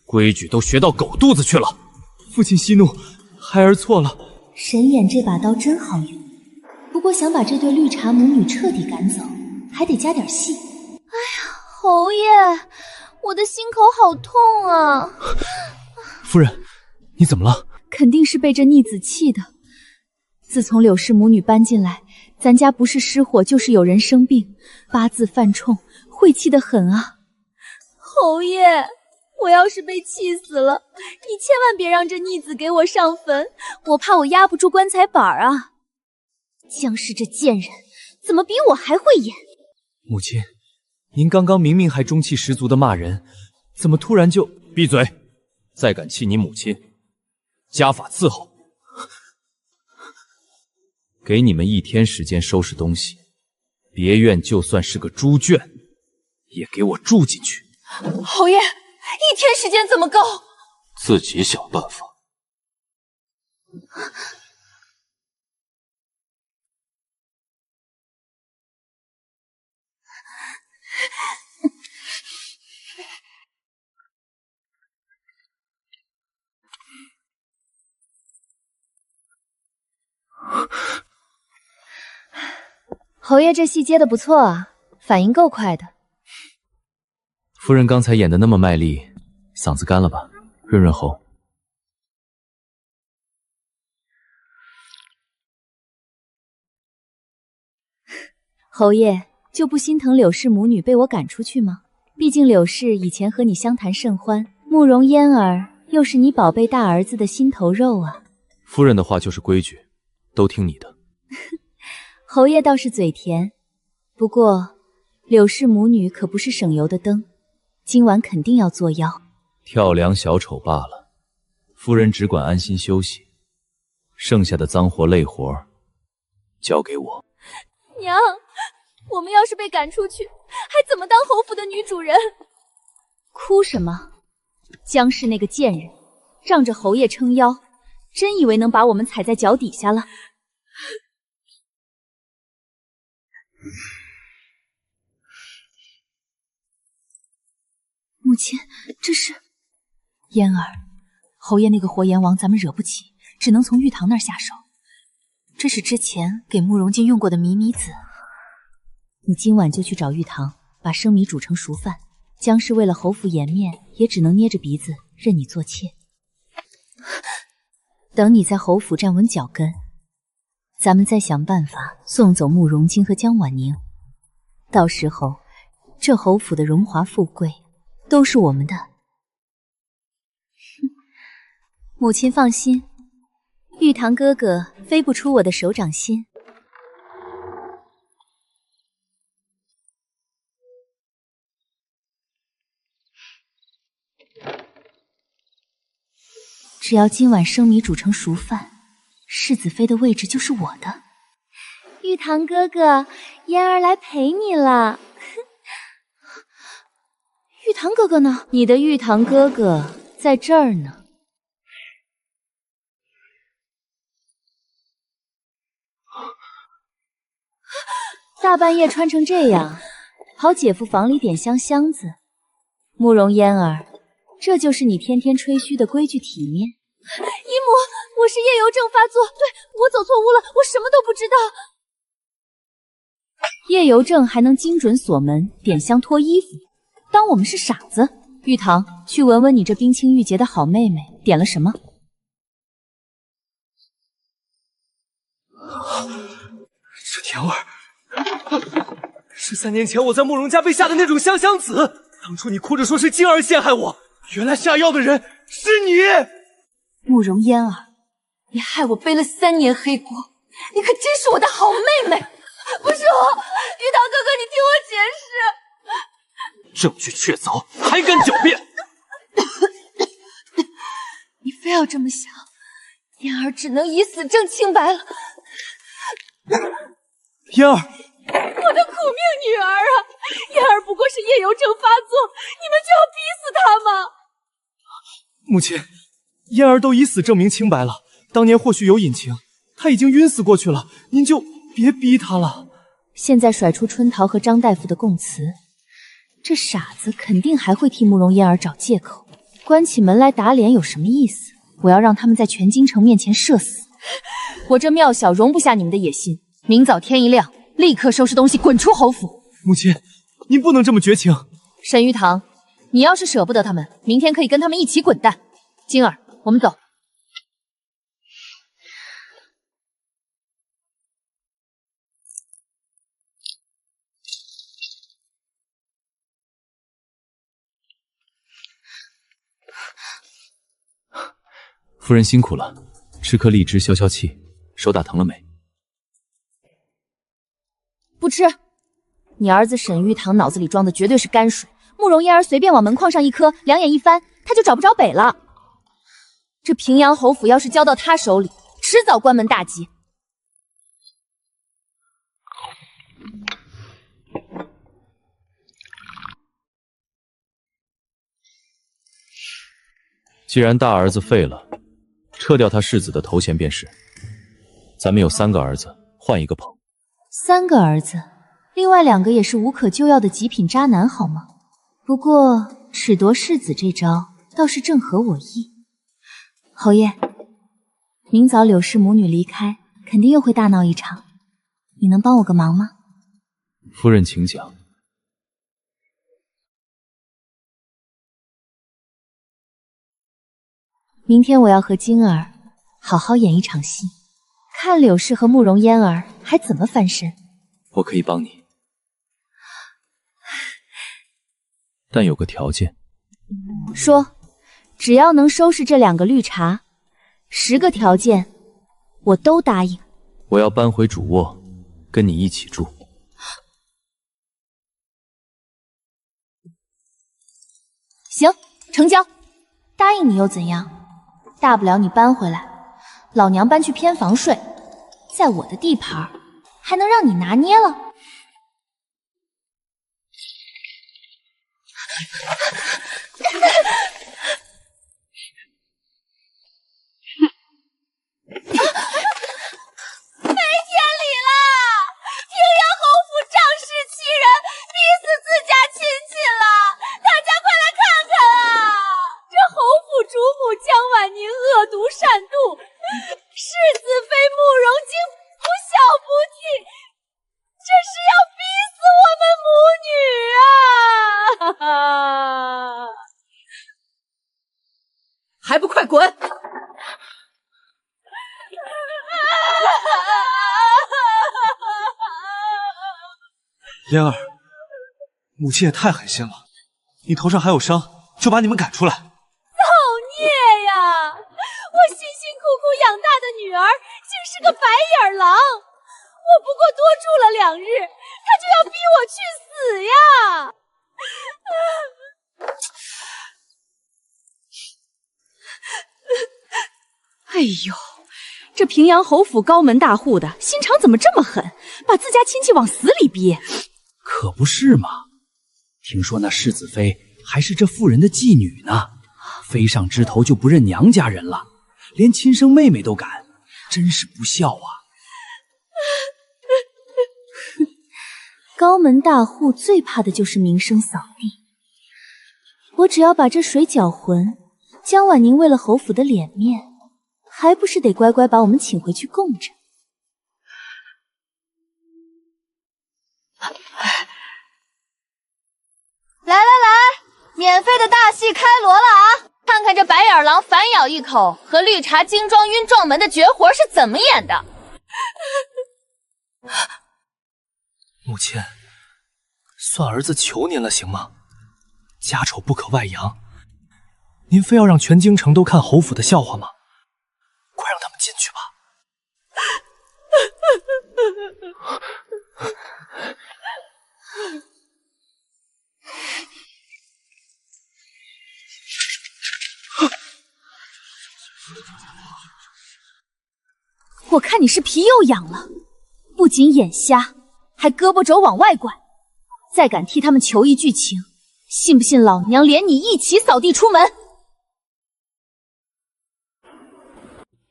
规矩都学到狗肚子去了！父亲息怒，孩儿错了。神眼这把刀真好用，不过想把这对绿茶母女彻底赶走，还得加点戏。侯爷，我的心口好痛啊！夫人，你怎么了？肯定是被这逆子气的。自从柳氏母女搬进来，咱家不是失火就是有人生病，八字犯冲，晦气得很啊。侯爷，我要是被气死了，你千万别让这逆子给我上坟，我怕我压不住棺材板啊！姜氏这贱人，怎么比我还会演？母亲，您刚刚明明还中气十足的骂人，怎么突然就……闭嘴！再敢气你母亲，家法伺候。给你们1天时间收拾东西，别院就算是个猪圈，也给我住进去。侯爷，1天时间怎么够？自己想办法。侯爷这戏接得不错啊，反应够快的。夫人刚才演的那么卖力，嗓子干了吧？润润喉。侯爷就不心疼柳氏母女被我赶出去吗？毕竟柳氏以前和你相谈甚欢，慕容嫣儿又是你宝贝大儿子的心头肉啊。夫人的话就是规矩，都听你的。侯爷倒是嘴甜，不过柳氏母女可不是省油的灯，今晚肯定要作妖。跳梁小丑罢了，夫人只管安心休息，剩下的脏活累活交给我。娘，我们要是被赶出去，还怎么当侯府的女主人？哭什么？江氏那个贱人，仗着侯爷撑腰，真以为能把我们踩在脚底下了？母亲，这是嫣儿，侯爷那个活阎王咱们惹不起，只能从玉堂那儿下手。这是之前给慕容静用过的米米子，你今晚就去找玉堂，把生米煮成熟饭。江氏为了侯府颜面，也只能捏着鼻子任你做妾。等你在侯府站稳脚跟，咱们再想办法送走慕容京和江婉宁。到时候，这侯府的荣华富贵都是我们的。母亲放心，玉堂哥哥飞不出我的手掌心。只要今晚生米煮成熟饭，世子妃的位置就是我的。玉堂哥哥，嫣儿来陪你了。玉堂哥哥呢？你的玉堂哥哥在这儿呢。大半夜穿成这样，跑姐夫房里点香香子。慕容嫣儿，这就是你天天吹嘘的规矩体面。姨母，我是夜游症发作，对，我走错屋了，我什么都不知道。夜游症还能精准锁门、点香脱衣服，当我们是傻子？玉堂，去闻闻你这冰清玉洁的好妹妹点了什么。这甜味是3年前我在慕容家被下的那种香香子。当初你哭着说是静儿陷害我，原来下药的人是你。慕容嫣儿，你害我背了3年黑锅，你可真是我的好妹妹。不是我，玉堂哥哥，你听我解释。证据确凿，还敢狡辩？你非要这么想，嫣儿只能以死证清白了。嫣儿，我的苦命女儿啊！嫣儿不过是夜游症发作，你们就要逼死她吗？母亲，嫣儿都以死证明清白了，当年或许有隐情，她已经晕死过去了，您就别逼她了。现在甩出春桃和张大夫的供词，这傻子肯定还会替慕容嫣儿找借口，关起门来打脸有什么意思？我要让他们在全京城面前社死。我这庙小容不下你们的野心，明早天一亮，立刻收拾东西滚出侯府。母亲，您不能这么绝情。沈玉堂，你要是舍不得他们，明天可以跟他们一起滚蛋。晶儿，我们走。夫人辛苦了，吃颗荔枝消消气。手打疼了没？不吃。你儿子沈玉堂脑子里装的绝对是泔水，慕容嫣儿随便往门框上一磕，两眼一翻，他就找不着北了。这平阳侯府要是交到他手里，迟早关门大吉。既然大儿子废了，撤掉他世子的头衔便是。咱们有3个儿子，换一个捧。3个儿子，另外2个也是无可救药的极品渣男，好吗？不过褫夺世子这招倒是正合我意。侯爷，明早柳氏母女离开，肯定又会大闹一场，你能帮我个忙吗？夫人请讲。明天我要和晶儿好好演一场戏，看柳氏和慕容嫣儿还怎么翻身。我可以帮你，但有个条件。说，只要能收拾这2个绿茶，10个条件我都答应。我要搬回主卧，跟你一起住。行，成交。答应你又怎样？大不了你搬回来，老娘搬去偏房睡，在我的地盘，还能让你拿捏了？还不快滚！嫣儿，母亲也太狠心了，你头上还有伤，就把你们赶出来。造孽呀！我辛辛苦苦养大的女儿，竟是个白眼狼！我不过多住了2日，他就要逼我去死呀！哎呦，这平阳侯府高门大户的心肠怎么这么狠，把自家亲戚往死里逼？可不是嘛！听说那世子妃还是这妇人的继女呢，飞上枝头就不认娘家人了，连亲生妹妹都敢，真是不孝啊！高门大户最怕的就是名声扫地。我只要把这水搅浑，江婉宁为了侯府的脸面，还不是得乖乖把我们请回去供着。来来来，免费的大戏开锣了啊！看看这白眼狼反咬一口和绿茶精装晕撞门的绝活是怎么演的。母亲，算儿子求您了，行吗？家丑不可外扬，您非要让全京城都看侯府的笑话吗？快让他们进去吧。我看你是皮又痒了，不仅眼瞎，还胳膊肘往外拐，再敢替他们求一句情，信不信老娘连你一起扫地出门？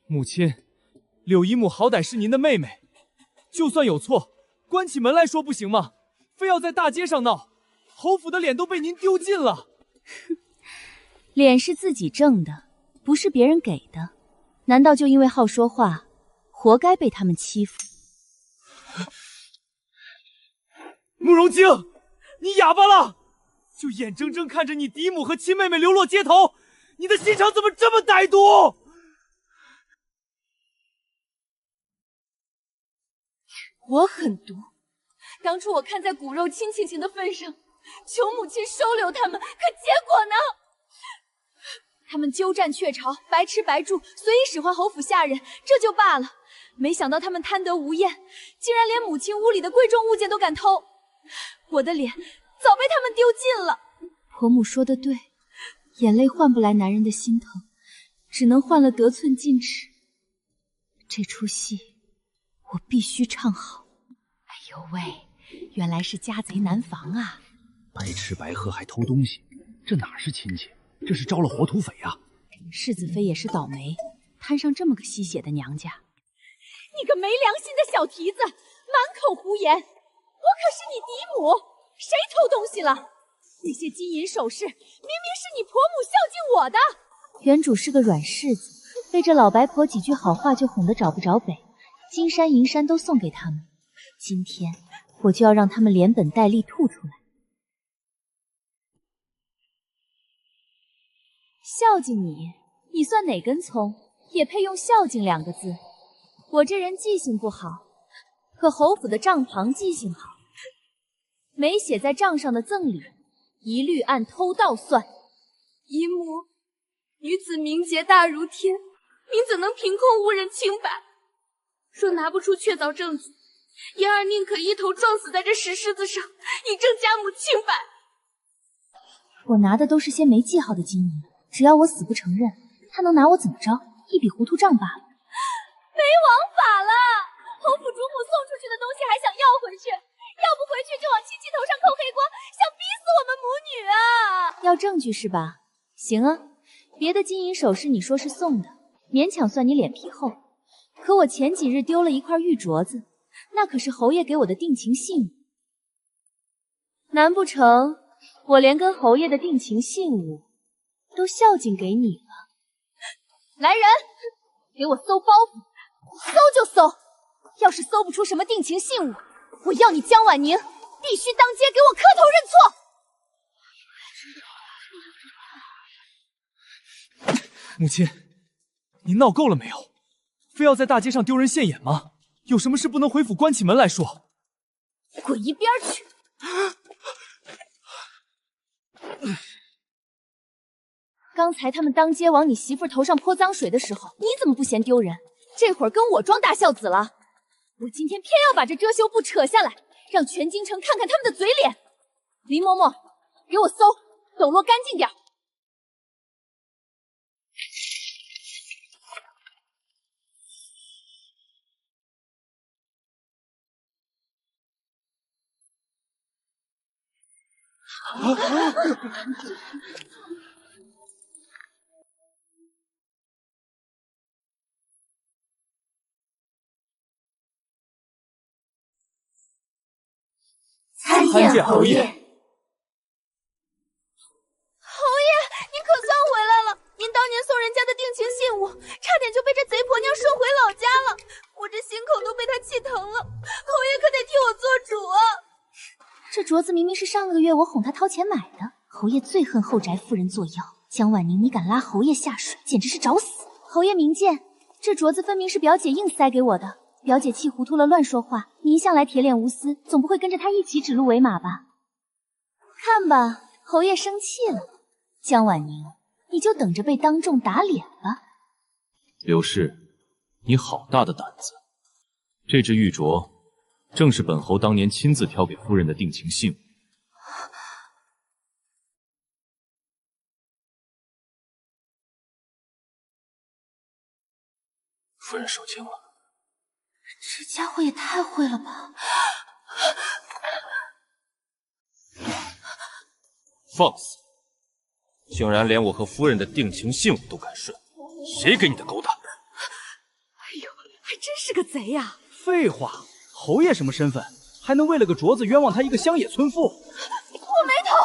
母亲，柳姨母好歹是您的妹妹，就算有错，关起门来说不行吗？非要在大街上闹，侯府的脸都被您丢尽了。脸是自己挣的，不是别人给的，难道就因为好说话，活该被他们欺负？慕容京，你哑巴了？就眼睁睁看着你嫡母和亲妹妹流落街头，你的心肠怎么这么歹毒？我狠毒，当初我看在骨肉亲情的份上，求母亲收留他们，可结果呢？他们鸠占鹊巢，白吃白住，随意使唤侯府下人，这就罢了。没想到他们贪得无厌，竟然连母亲屋里的贵重物件都敢偷。我的脸早被他们丢尽了。婆母说的对，眼泪换不来男人的心疼，只能换了得寸进尺。这出戏我必须唱好。哎呦喂，原来是家贼难防啊！白吃白喝还偷东西，这哪是亲戚，这是招了活土匪啊！世子妃也是倒霉，摊上这么个吸血的娘家。你个没良心的小蹄子，满口胡言！我可是你嫡母，谁偷东西了？那些金银首饰明明是你婆母孝敬我的。原主是个软柿子，被这老白婆几句好话就哄得找不着北，金山银山都送给他们。今天我就要让他们连本带利吐出来。孝敬你，你算哪根葱，也配用孝敬2个字？我这人记性不好，可侯府的账旁记性好，没写在账上的赠礼，一律按偷盗算。姨母，女子名节大如天，您怎能凭空误认清白？若拿不出确凿证据，嫣儿宁可一头撞死在这石狮子上，以证家母清白。我拿的都是些没记号的金银，只要我死不承认，他能拿我怎么着？一笔糊涂账罢了。没王法了！侯府主母送出去的东西还想要回去，要不回去就往七七头上扣黑锅，想逼死我们母女啊！要证据是吧？行啊，别的金银首饰你说是送的，勉强算你脸皮厚。可我前几日丢了一块玉镯子，那可是侯爷给我的定情信物。难不成我连跟侯爷的定情信物都孝敬给你了？来人，给我搜包袱，搜就搜！要是搜不出什么定情信物，我要你江婉宁必须当街给我磕头认错！母亲，您闹够了没有？非要在大街上丢人现眼吗？有什么事不能回府关起门来说？滚一边去！刚才他们当街往你媳妇头上泼脏水的时候，你怎么不嫌丢人？这会儿跟我装大孝子了？我今天偏要把这遮羞布扯下来，让全京城看看他们的嘴脸。林嬷嬷，给我搜，抖落干净点。参见侯爷。侯爷，您可算回来了！您当年送人家的定情信物，差点就被这贼婆娘收回老家了，我这心口都被她气疼了。侯爷可得替我做主啊！这镯子明明是上个月我哄他掏钱买的，侯爷最恨后宅夫人作妖。江婉宁，你敢拉侯爷下水，简直是找死！侯爷明鉴，这镯子分明是表姐硬塞给我的。表姐气糊涂了，乱说话。你一向来铁脸无私，总不会跟着她一起指鹿为马吧？看吧，侯爷生气了。江婉宁，你就等着被当众打脸吧。柳氏，你好大的胆子！这只玉镯，正是本侯当年亲自挑给夫人的定情信物。夫人受惊了。这家伙也太会了吧！放肆！竟然连我和夫人的定情信物都敢顺，谁给你的狗胆？哎呦，还真是个贼呀！废话，侯爷什么身份，还能为了个镯子冤枉他一个乡野村妇？我没偷，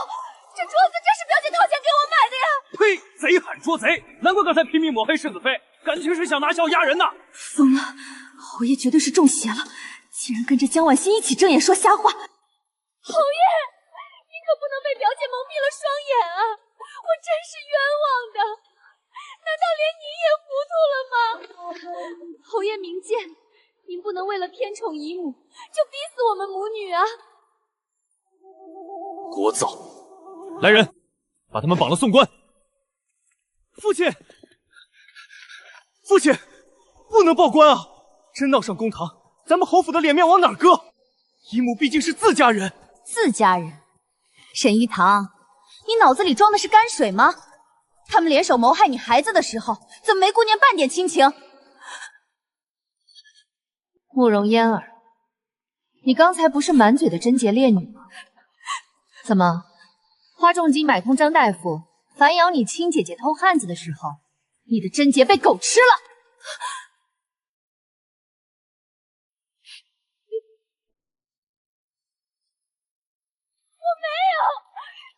这镯子真是表姐掏钱给我买的呀！呸！贼喊捉贼，难怪刚才拼命抹黑世子妃，感情是想拿笑压人呐！疯了！侯爷绝对是中邪了，竟然跟着江婉欣一起睁眼说瞎话。侯爷，你可不能被表姐蒙蔽了双眼啊！我真是冤枉的，难道连您也糊涂了吗？侯爷明鉴，您不能为了偏宠姨母，就逼死我们母女啊！聒噪！来人，把他们绑了送官。父亲，父亲，不能报官啊！真闹上公堂，咱们侯府的脸面往哪儿搁？姨母毕竟是自家人。自家人？沈一堂，你脑子里装的是泔水吗？他们联手谋害你孩子的时候，怎么没顾念半点亲情？慕容嫣儿，你刚才不是满嘴的贞洁烈女吗？怎么，花重金买通张大夫，反咬你亲姐姐偷汉子的时候，你的贞洁被狗吃了？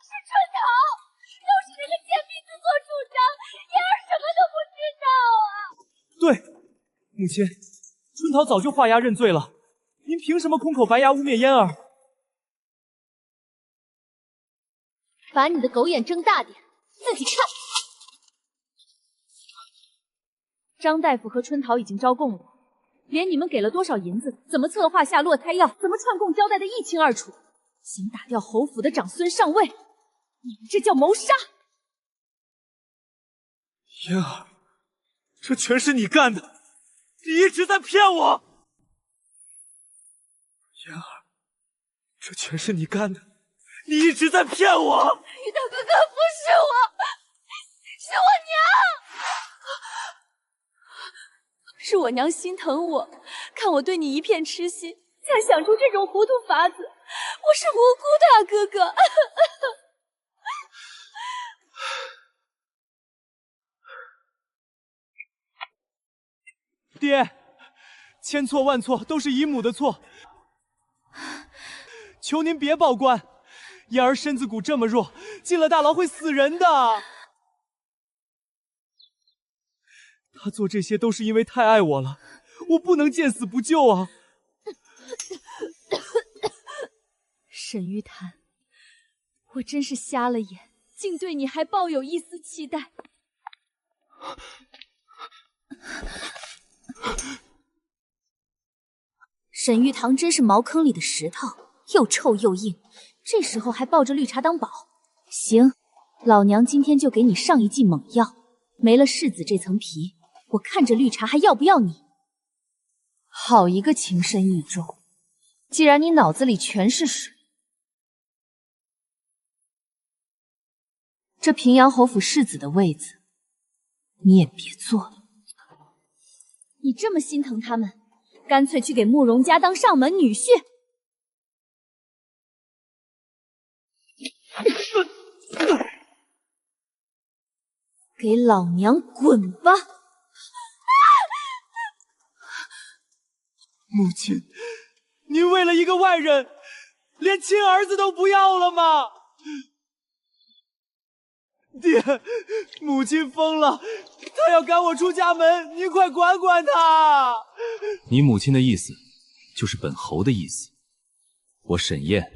是春桃，都是那个贱婢自作主张，嫣儿什么都不知道啊！对，母亲，春桃早就画押认罪了，您凭什么空口白牙污蔑嫣儿？把你的狗眼睁大点，自己看。张大夫和春桃已经招供我，连你们给了多少银子，怎么策划下落胎药，怎么串供交代的一清二楚。想打掉侯府的长孙上位，你们这叫谋杀！嫣儿，这全是你干的，你一直在骗我！妍儿，这全是你干的，你一直在骗我。玉堂哥哥，不是我，是我娘，是我娘心疼我，看我对你一片痴心，才想出这种糊涂法子。我是无辜的啊，哥哥。爹，千错万错都是姨母的错，求您别报官。妍儿身子骨这么弱，进了大牢会死人的。他做这些都是因为太爱我了，我不能见死不救啊！沈玉潭，我真是瞎了眼，竟对你还抱有一丝期待。沈玉堂真是茅坑里的石头，又臭又硬，这时候还抱着绿茶当宝。行，老娘今天就给你上一剂猛药，没了世子这层皮，我看着绿茶还要不要你。好一个情深意重！既然你脑子里全是水，这平阳侯府世子的位子，你也别坐了。你这么心疼他们，干脆去给慕容家当上门女婿。给老娘滚吧！母亲，您为了一个外人，连亲儿子都不要了吗？爹，母亲疯了，她要赶我出家门，您快管管她。你母亲的意思，就是本侯的意思。我沈燕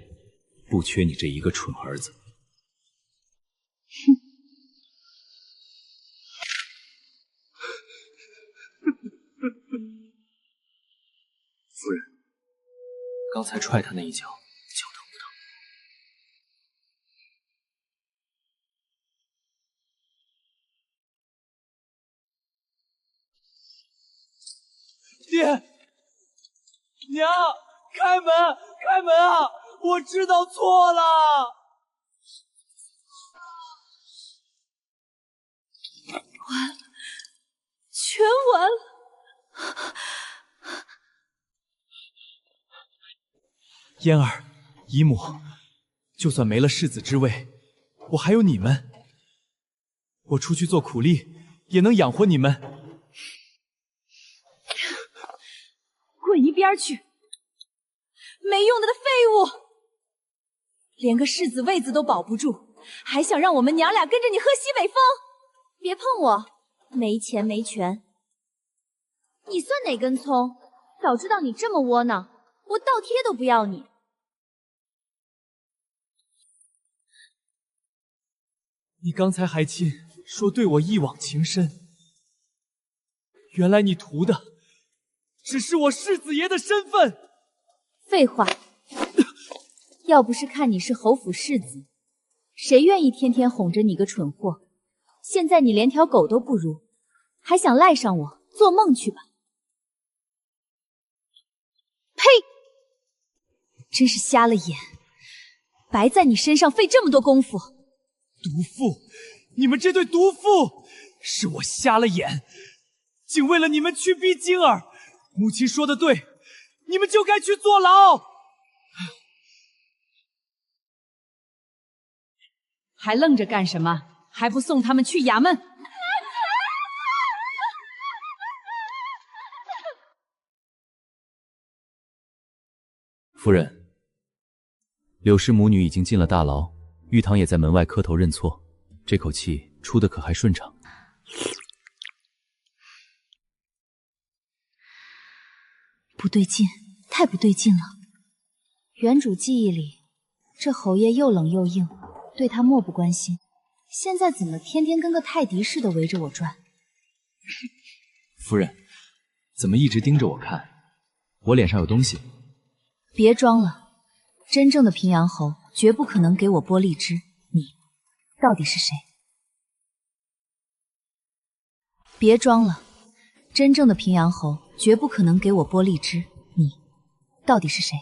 不缺你这一个蠢儿子。哼。夫人，刚才踹他那一脚，脚疼不疼？爹，娘，开门，开门啊！我知道错了。完了，全完了。嫣儿，姨母，就算没了世子之位，我还有你们。我出去做苦力，也能养活你们。滚一边去！没用的废物，连个世子位子都保不住，还想让我们娘俩跟着你喝西北风？别碰我，没钱没权。你算哪根葱？早知道你这么窝囊，我倒贴都不要你。你刚才还亲说对我一往情深，原来你图的只是我世子爷的身份。废话，要不是看你是侯府世子，谁愿意天天哄着你个蠢货？现在你连条狗都不如，还想赖上我？做梦去吧！呸！真是瞎了眼，白在你身上费这么多功夫。毒妇，你们这对毒妇，是我瞎了眼，竟为了你们去逼晶儿。母亲说的对，你们就该去坐牢。还愣着干什么？还不送他们去衙门！夫人，柳氏母女已经进了大牢，玉堂也在门外磕头认错，这口气出的可还顺畅？不对劲，太不对劲了。原主记忆里，这侯爷又冷又硬，对他漠不关心。现在怎么天天跟个泰迪似的围着我转？夫人，怎么一直盯着我看？我脸上有东西？别装了，真正的平阳侯绝不可能给我剥荔枝。你到底是谁？别装了，真正的平阳侯绝不可能给我剥荔枝。你到底是谁？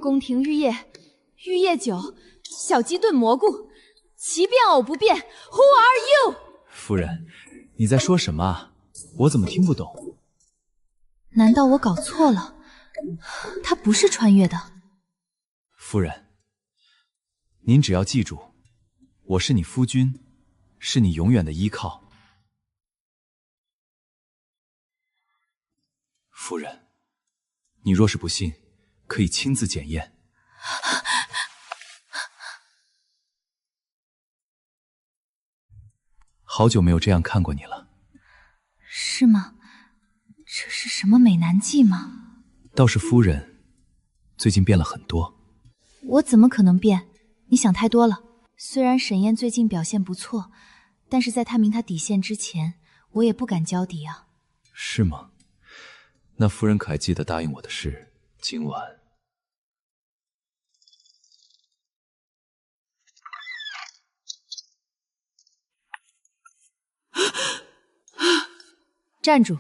宫廷玉液酒，小鸡炖蘑菇，奇变偶不变。Who are you？ 夫人，你在说什么啊？我怎么听不懂？难道我搞错了？他不是穿越的。夫人，您只要记住，我是你夫君，是你永远的依靠。夫人，你若是不信，可以亲自检验。好久没有这样看过你了。是吗？这是什么美男计吗？倒是夫人最近变了很多。我怎么可能变？你想太多了。虽然沈燕最近表现不错，但是在探明她底线之前，我也不敢交底啊。是吗？那夫人可还记得答应我的事？今晚站住！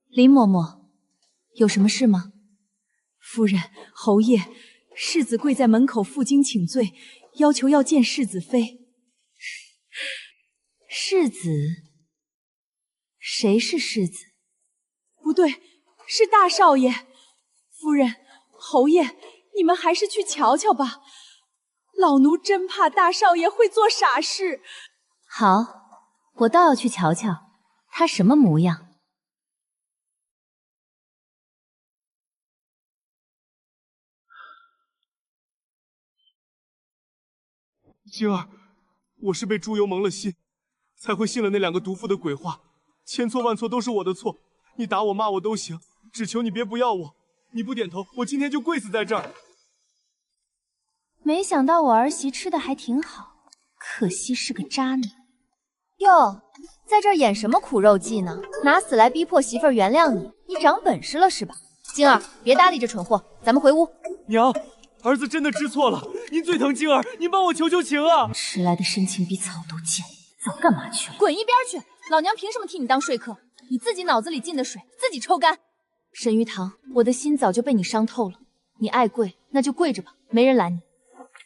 林嬷嬷，有什么事吗？夫人，侯爷，世子跪在门口负荆请罪，要求要见世子妃。世子？谁是世子？不对，是大少爷。夫人，侯爷，你们还是去瞧瞧吧。老奴真怕大少爷会做傻事。好，我倒要去瞧瞧，他什么模样。晶儿，我是被猪油蒙了心，才会信了那两个毒妇的鬼话，千错万错都是我的错，你打我骂我都行，只求你别不要我。你不点头，我今天就跪死在这儿。没想到我儿媳吃的还挺好，可惜是个渣女。哟，在这儿演什么苦肉计呢？拿死来逼迫媳妇儿原谅你，你长本事了是吧？晶儿，别搭理这蠢货，咱们回屋。娘，儿子真的知错了，您最疼晶儿，您帮我求求情啊！迟来的深情比草都贱，早干嘛去了？滚一边去！老娘凭什么替你当说客？你自己脑子里进的水自己抽干。沈玉堂，我的心早就被你伤透了，你爱跪那就跪着吧，没人拦你。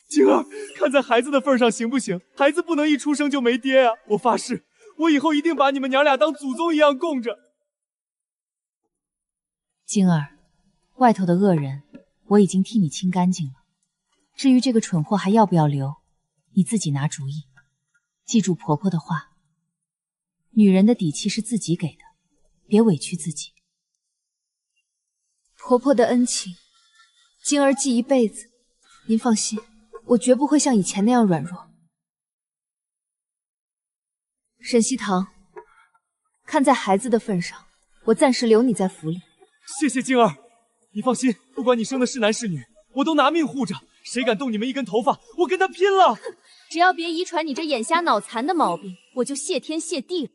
晶儿，看在孩子的份上行不行？孩子不能一出生就没爹啊！我发誓，我以后一定把你们娘俩当祖宗一样供着。晶儿，外头的恶人我已经替你清干净了，至于这个蠢货还要不要留，你自己拿主意。记住婆婆的话，女人的底气是自己给的，别委屈自己。婆婆的恩情，晶儿记一辈子。您放心，我绝不会像以前那样软弱。沈西堂，看在孩子的份上，我暂时留你在府里。谢谢晶儿，你放心，不管你生的是男是女，我都拿命护着。谁敢动你们一根头发，我跟他拼了！只要别遗传你这眼瞎脑残的毛病，我就谢天谢地了。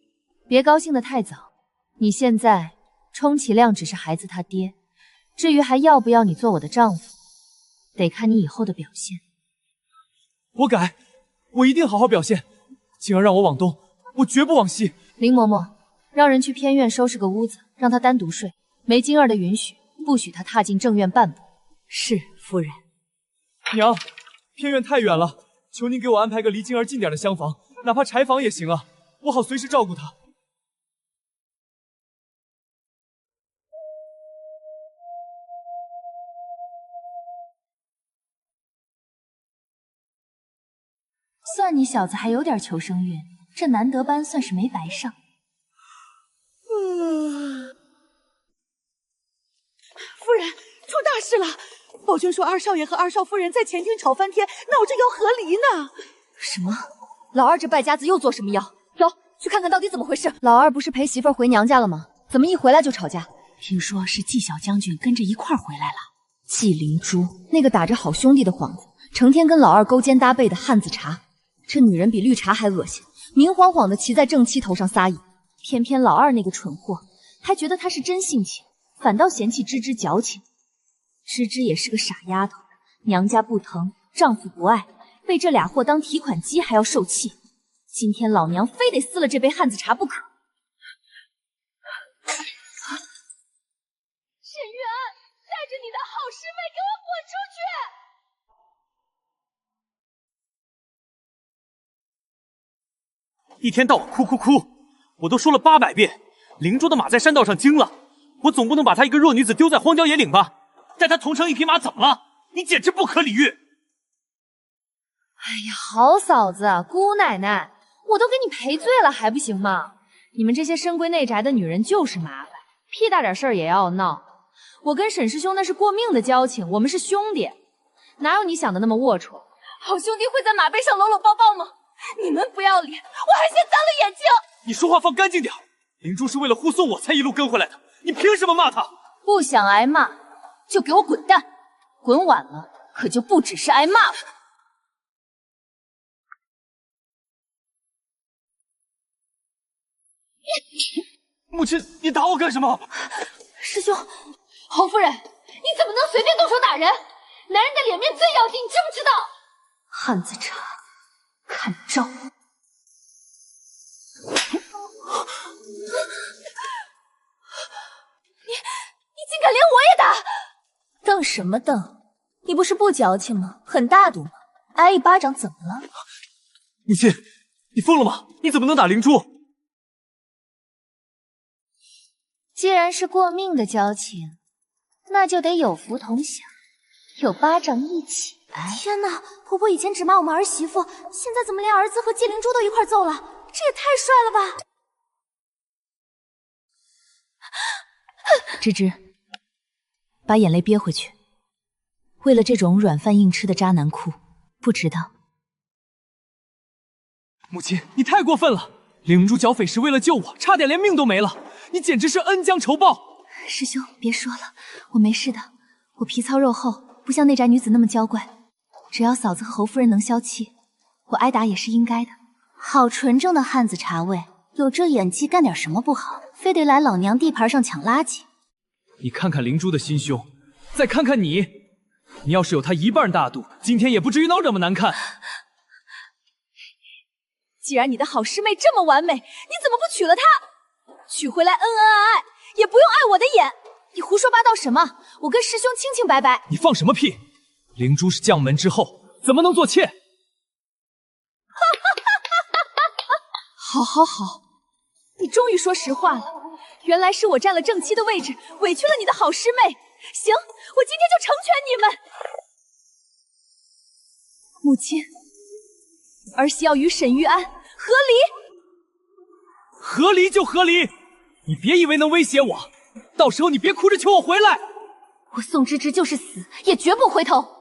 别高兴得太早，你现在充其量只是孩子他爹，至于还要不要你做我的丈夫，得看你以后的表现。我改，我一定好好表现。晶儿让我往东，我绝不往西。林嬷嬷，让人去偏院收拾个屋子，让他单独睡，没晶儿的允许，不许他踏进正院半步。是，夫人。娘，偏院太远了，求您给我安排个离晶儿近点的厢房，哪怕柴房也行啊，我好随时照顾她。算你小子还有点求生欲，这难得班算是没白上。夫人，出大事了！宝娟说二少爷和二少夫人在前厅吵翻天，闹着要和离呢。什么？老二这败家子又做什么妖？走，去看看到底怎么回事。老二不是陪媳妇儿回娘家了吗？怎么一回来就吵架？听说是纪小将军跟着一块儿回来了。纪灵珠，那个打着好兄弟的幌子，成天跟老二勾肩搭背的汉子茶。这女人比绿茶还恶心，明晃晃的骑在正妻头上撒野，偏偏老二那个蠢货还觉得她是真性情，反倒嫌弃芝芝矫情。芝芝也是个傻丫头，娘家不疼，丈夫不爱，被这俩货当提款机还要受气。今天老娘非得撕了这杯汉子茶不可。师妹给我滚出去！一天到晚哭哭哭，我都说了800遍，灵珠的马在山道上惊了，我总不能把她一个弱女子丢在荒郊野岭吧？带她同乘一匹马怎么了？你简直不可理喻！哎呀，好嫂子，姑奶奶，我都给你赔罪了，还不行吗？你们这些深闺内宅的女人就是麻烦，屁大点事儿也要闹。我跟沈师兄那是过命的交情，我们是兄弟，哪有你想的那么龌龊？好兄弟会在马背上搂搂抱抱吗？你们不要脸，我还嫌脏了眼睛！你说话放干净点，灵珠是为了护送我才一路跟回来的，你凭什么骂她？不想挨骂，就给我滚蛋！滚晚了，可就不只是挨骂了。母亲，你打我干什么？师兄，侯夫人，你怎么能随便动手打人？男人的脸面最要紧，你知不知道？汉子茶，看招！你竟敢连我也打！瞪什么瞪？你不是不矫情吗？很大度吗？挨一巴掌怎么了？母亲，你疯了吗？你怎么能打灵珠？既然是过命的交情，那就得有福同享，有巴掌一起挨。天哪，婆婆以前只骂我们儿媳妇，现在怎么连儿子和纪灵珠都一块揍了？这也太帅了吧！芝芝，把眼泪憋回去。为了这种软饭硬吃的渣男哭，不值当。母亲，你太过分了！灵珠剿匪时为了救我，差点连命都没了，你简直是恩将仇报！师兄，别说了，我没事的，我皮糙肉厚，不像内宅女子那么娇惯。只要嫂子和侯夫人能消气，我挨打也是应该的。好纯正的汉子茶味，有这演技干点什么不好？非得来老娘地盘上抢垃圾？你看看灵珠的心胸，再看看你，你要是有她一半大度，今天也不至于闹这么难看。既然你的好师妹这么完美，你怎么不娶了她？娶回来恩恩爱爱，也不用碍我的眼。你胡说八道什么？我跟师兄清清白白。你放什么屁！灵珠是将门之后，怎么能做妾？好，好，好，你终于说实话了。原来是我占了正妻的位置，委屈了你的好师妹。行，我今天就成全你们。母亲，儿媳要与沈玉安和离。和离就和离，你别以为能威胁我，到时候你别哭着求我回来。我宋芝芝就是死，也绝不回头。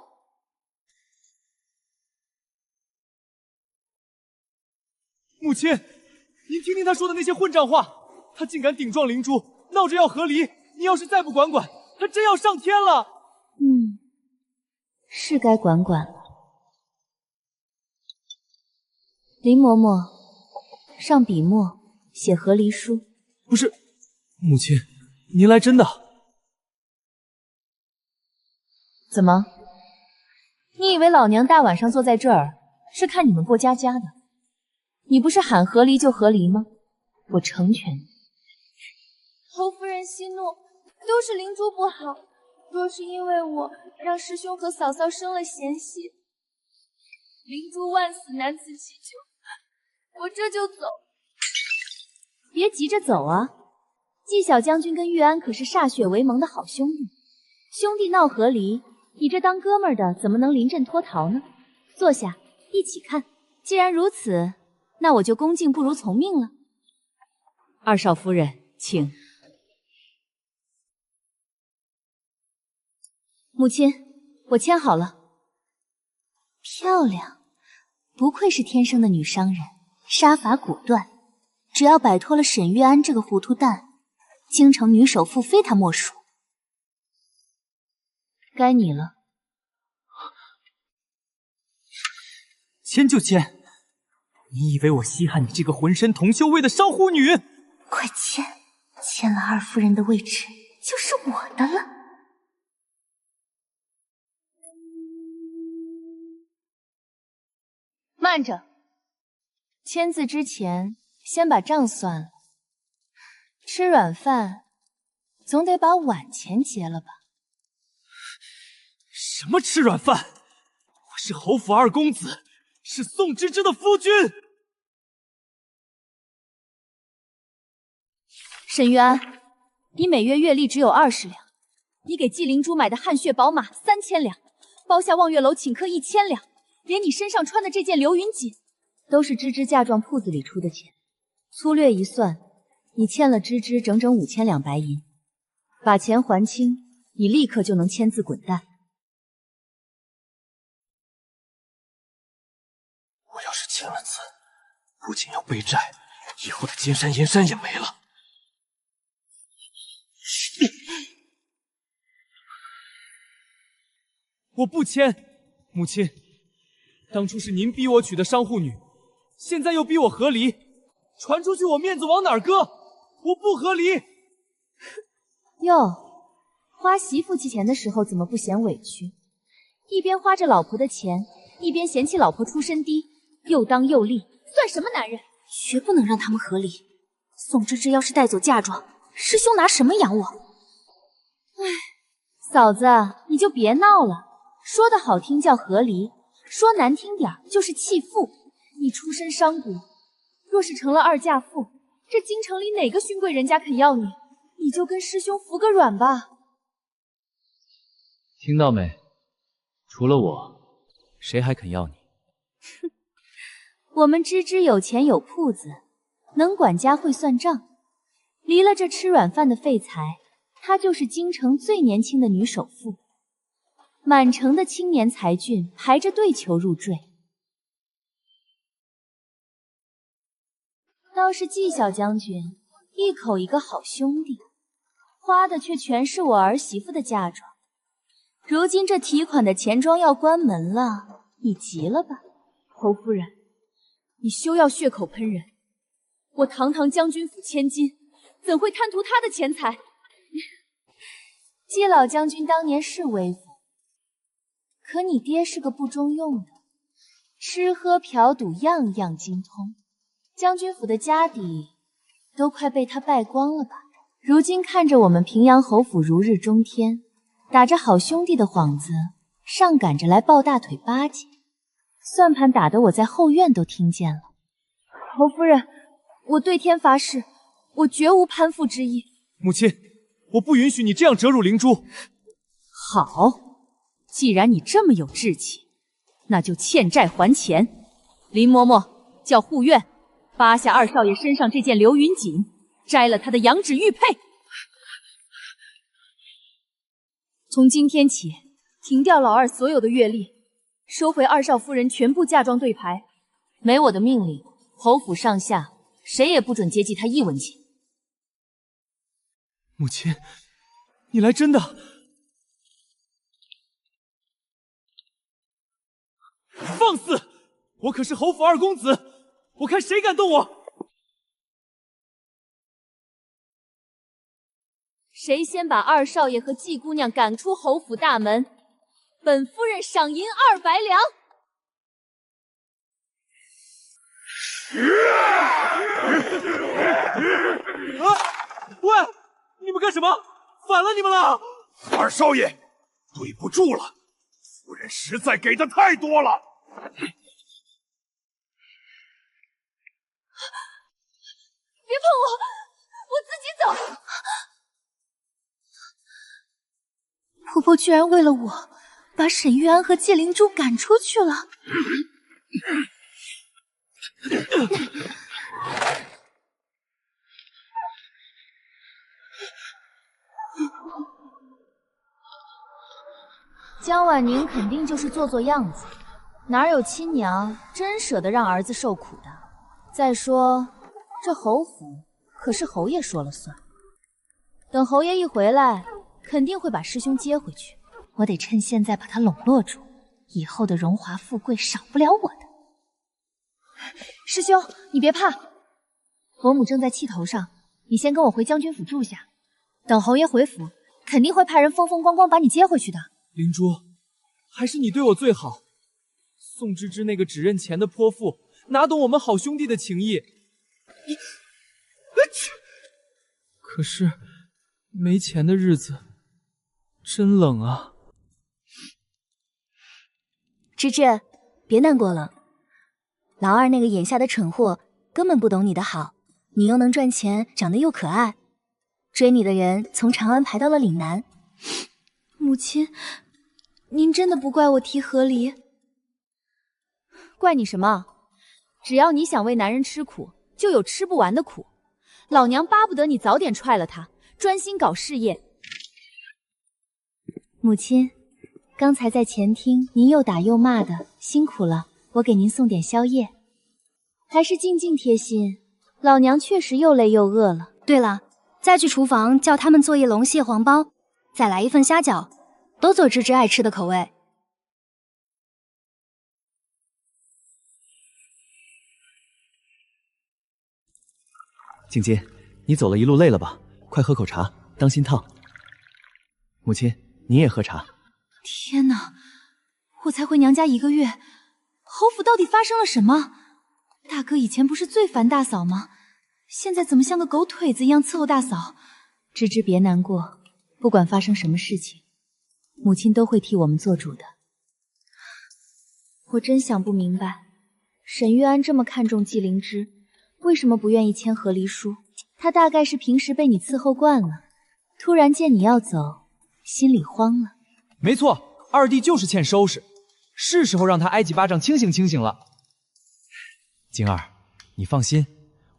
母亲，您听听他说的那些混账话，他竟敢顶撞灵珠，闹着要和离。你要是再不管管，他真要上天了。是该管管了。林嬷嬷，上笔墨写和离书。不是，母亲，您来真的？怎么？你以为老娘大晚上坐在这儿是看你们过家家的？你不是喊和离就和离吗？我成全你。侯夫人息怒，都是灵珠不好。若是因为我让师兄和嫂嫂生了嫌隙，灵珠万死难辞其咎，我这就走。别急着走啊！纪晓将军跟玉安可是歃血为盟的好兄弟，兄弟闹和离，你这当哥们儿的怎么能临阵脱逃呢？坐下，一起看。既然如此，那我就恭敬不如从命了。二少夫人，请。母亲，我签好了。漂亮，不愧是天生的女商人，杀伐果断。只要摆脱了沈玉安这个糊涂蛋，京城女首富非她莫属。该你了。签就签，你以为我稀罕你这个浑身铜锈味的商户女？快签，签了二夫人的位置就是我的了。慢着，签字之前先把账算了。吃软饭总得把碗钱结了吧？什么吃软饭？我是侯府二公子，是宋芝芝的夫君。沈玉安，你每月月例只有20两，你给纪灵珠买的汗血宝马3000两，包下望月楼请客1000两，连你身上穿的这件流云锦，都是芝芝嫁妆铺子里出的钱。粗略一算，你欠了芝芝整整5000两白银。把钱还清，你立刻就能签字滚蛋。我要是签了字，不仅要背债，以后的金山银山也没了。我不签，母亲，当初是您逼我娶的商户女，现在又逼我和离，传出去我面子往哪儿搁？我不和离。哟，花媳妇钱的时候怎么不嫌委屈？一边花着老婆的钱，一边嫌弃老婆出身低，又当又立，算什么男人？绝不能让他们和离。宋芝芝要是带走嫁妆，师兄拿什么养我？唉，嫂子，你就别闹了。说的好听叫和离，说难听点就是弃妇。你出身商贾，若是成了二嫁妇，这京城里哪个勋贵人家肯要你？你就跟师兄服个软吧。听到没？除了我，谁还肯要你？哼，我们芝芝有钱有铺子，能管家会算账。离了这吃软饭的废材，她就是京城最年轻的女首富。满城的青年才俊排着队求入赘。倒是纪小将军，一口一个好兄弟，花的却全是我儿媳妇的嫁妆。如今这提款的钱庄要关门了，你急了吧？侯夫人，你休要血口喷人。我堂堂将军府千金，怎会贪图他的钱财？纪老将军当年是威风，可你爹是个不中用的，吃喝嫖赌样样精通，将军府的家底都快被他败光了吧？如今看着我们平阳侯府如日中天，打着好兄弟的幌子，上赶着来抱大腿巴结，算盘打得我在后院都听见了。侯夫人，我对天发誓，我绝无攀附之意。母亲，我不允许你这样折辱灵珠。好，既然你这么有志气，那就欠债还钱。林嬷嬷，叫护院扒下二少爷身上这件流云锦，摘了他的羊脂玉佩。从今天起，停掉老二所有的月例，收回二少夫人全部嫁妆对牌。没我的命令，侯府上下谁也不准接济他一文钱。母亲，你来真的？放肆！我可是侯府二公子，我看谁敢动我！谁先把二少爷和季姑娘赶出侯府大门，本夫人赏银200两。喂，你们干什么？反了你们了！二少爷，对不住了，夫人实在给的太多了。别碰我，我自己走。婆婆居然为了我，把沈玉安和纪灵珠赶出去了。江婉宁肯定就是做做样子，哪有亲娘真舍得让儿子受苦的？再说，这侯府可是侯爷说了算，等侯爷一回来，肯定会把师兄接回去。我得趁现在把他笼络住，以后的荣华富贵少不了我的。师兄，你别怕，伯母正在气头上，你先跟我回将军府住下，等侯爷回府，肯定会派人风风光光把你接回去的。灵珠，还是你对我最好。宋芝芝那个只认钱的泼妇，哪懂我们好兄弟的情谊？可是没钱的日子真冷啊！芝芝，别难过了。老二那个眼下的蠢货根本不懂你的好，你又能赚钱，长得又可爱，追你的人从长安排到了岭南。母亲，您真的不怪我提和离？怪你什么？只要你想为男人吃苦，就有吃不完的苦。老娘巴不得你早点踹了他，专心搞事业。母亲，刚才在前厅您又打又骂的，辛苦了，我给您送点宵夜。还是静静贴心，老娘确实又累又饿了。对了，再去厨房叫他们做一笼蟹黄包，再来一份虾饺，都做芝芝爱吃的口味。静静，你走了一路累了吧？快喝口茶，当心烫。母亲，你也喝茶。天哪，我才回娘家1个月，侯府到底发生了什么？大哥以前不是最烦大嫂吗？现在怎么像个狗腿子一样伺候大嫂？芝芝别难过，不管发生什么事情，母亲都会替我们做主的。我真想不明白，沈玉安这么看重纪灵芝，为什么不愿意签和离书？他大概是平时被你伺候惯了，突然见你要走，心里慌了。没错，二弟就是欠收拾，是时候让他挨几巴掌清醒清醒了。静儿，你放心，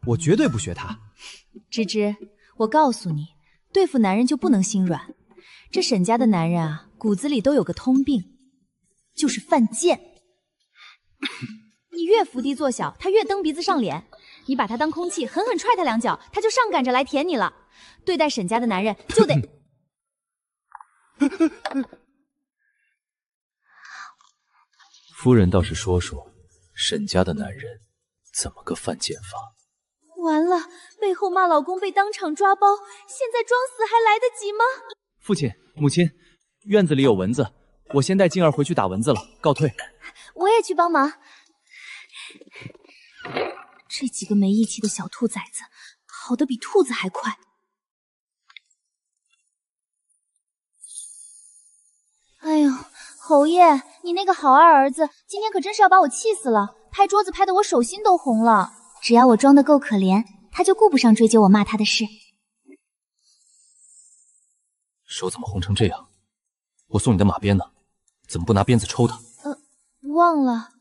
我绝对不学他。芝芝，我告诉你，对付男人就不能心软。这沈家的男人啊，骨子里都有个通病，就是犯贱。你越伏低做小，他越蹬鼻子上脸。你把他当空气，狠狠踹他2脚，他就上赶着来舔你了。对待沈家的男人就得……夫人倒是说说，沈家的男人怎么个犯贱法？完了，背后骂老公被当场抓包，现在装死还来得及吗？父亲、母亲，院子里有蚊子，我先带静儿回去打蚊子了，告退。我也去帮忙。这几个没义气的小兔崽子，跑得比兔子还快。哎呦，侯爷，你那个好二儿子今天可真是要把我气死了，拍桌子拍得我手心都红了。只要我装得够可怜，他就顾不上追究我骂他的事。手怎么红成这样？我送你的马鞭呢？怎么不拿鞭子抽他？忘了。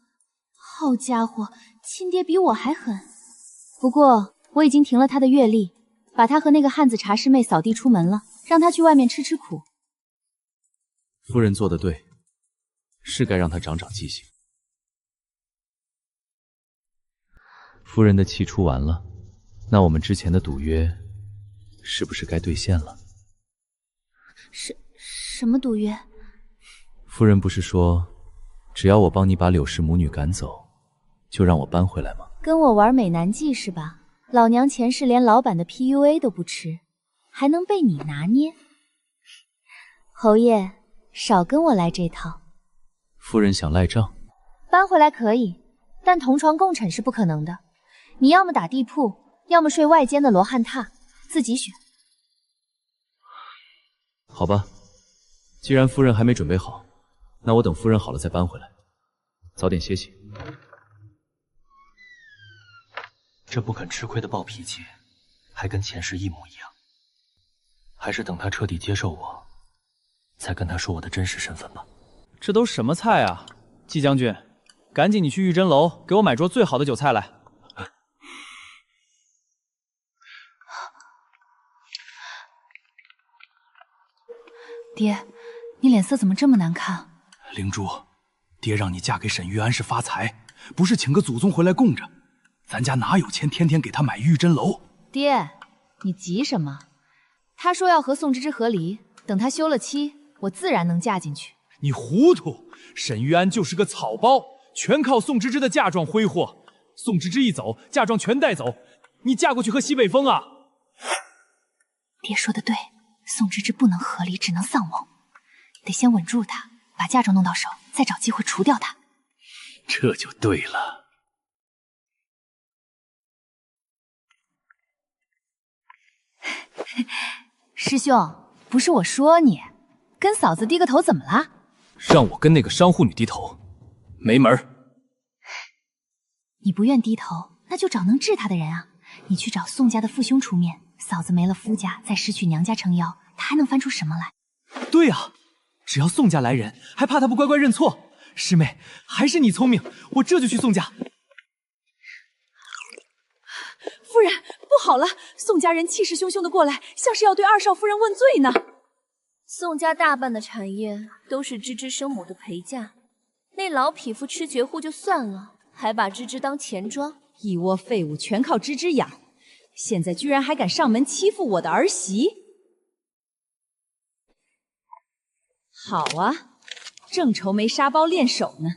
好家伙，亲爹比我还狠。不过我已经停了他的阅历，把他和那个汉子茶师妹扫地出门了，让他去外面吃吃苦。夫人做得对，是该让他长长记性。夫人的气出完了，那我们之前的赌约是不是该兑现了？什么赌约？夫人不是说，只要我帮你把柳氏母女赶走，就让我搬回来吗？跟我玩美男计是吧？老娘前世连老板的 PUA 都不吃，还能被你拿捏？侯爷，少跟我来这套。夫人想赖账？搬回来可以，但同床共枕是不可能的。你要么打地铺，要么睡外间的罗汉榻，自己选。好吧，既然夫人还没准备好，那我等夫人好了再搬回来。早点歇息。这不肯吃亏的暴脾气，还跟前世一模一样。还是等他彻底接受我，再跟他说我的真实身份吧。这都什么菜啊，季将军，赶紧你去玉珍楼给我买桌最好的酒菜来。爹，你脸色怎么这么难看？灵珠，爹让你嫁给沈玉安是发财，不是请个祖宗回来供着。咱家哪有钱天天给他买玉珍楼？爹，你急什么？他说要和宋芝芝和离，等他休了妻，我自然能嫁进去。你糊涂！沈玉安就是个草包，全靠宋芝芝的嫁妆挥霍。宋芝芝一走，嫁妆全带走，你嫁过去喝西北风啊？爹说的对，宋芝芝不能和离，只能丧偶，得先稳住她，把嫁妆弄到手，再找机会除掉她。这就对了。师兄，不是我说你，跟嫂子低个头怎么了？让我跟那个商户女低头，没门儿。你不愿低头，那就找能治他的人啊！你去找宋家的父兄出面，嫂子没了夫家，再失去娘家撑腰，他还能翻出什么来？对啊，只要宋家来人，还怕他不乖乖认错？师妹，还是你聪明，我这就去宋家。夫人，不好了！宋家人气势汹汹的过来，像是要对二少夫人问罪呢。宋家大半的产业都是芝芝生母的陪嫁，那老匹夫吃绝户就算了，还把芝芝当钱庄，一窝废物，全靠芝芝养，现在居然还敢上门欺负我的儿媳！好啊，正愁没沙包练手呢。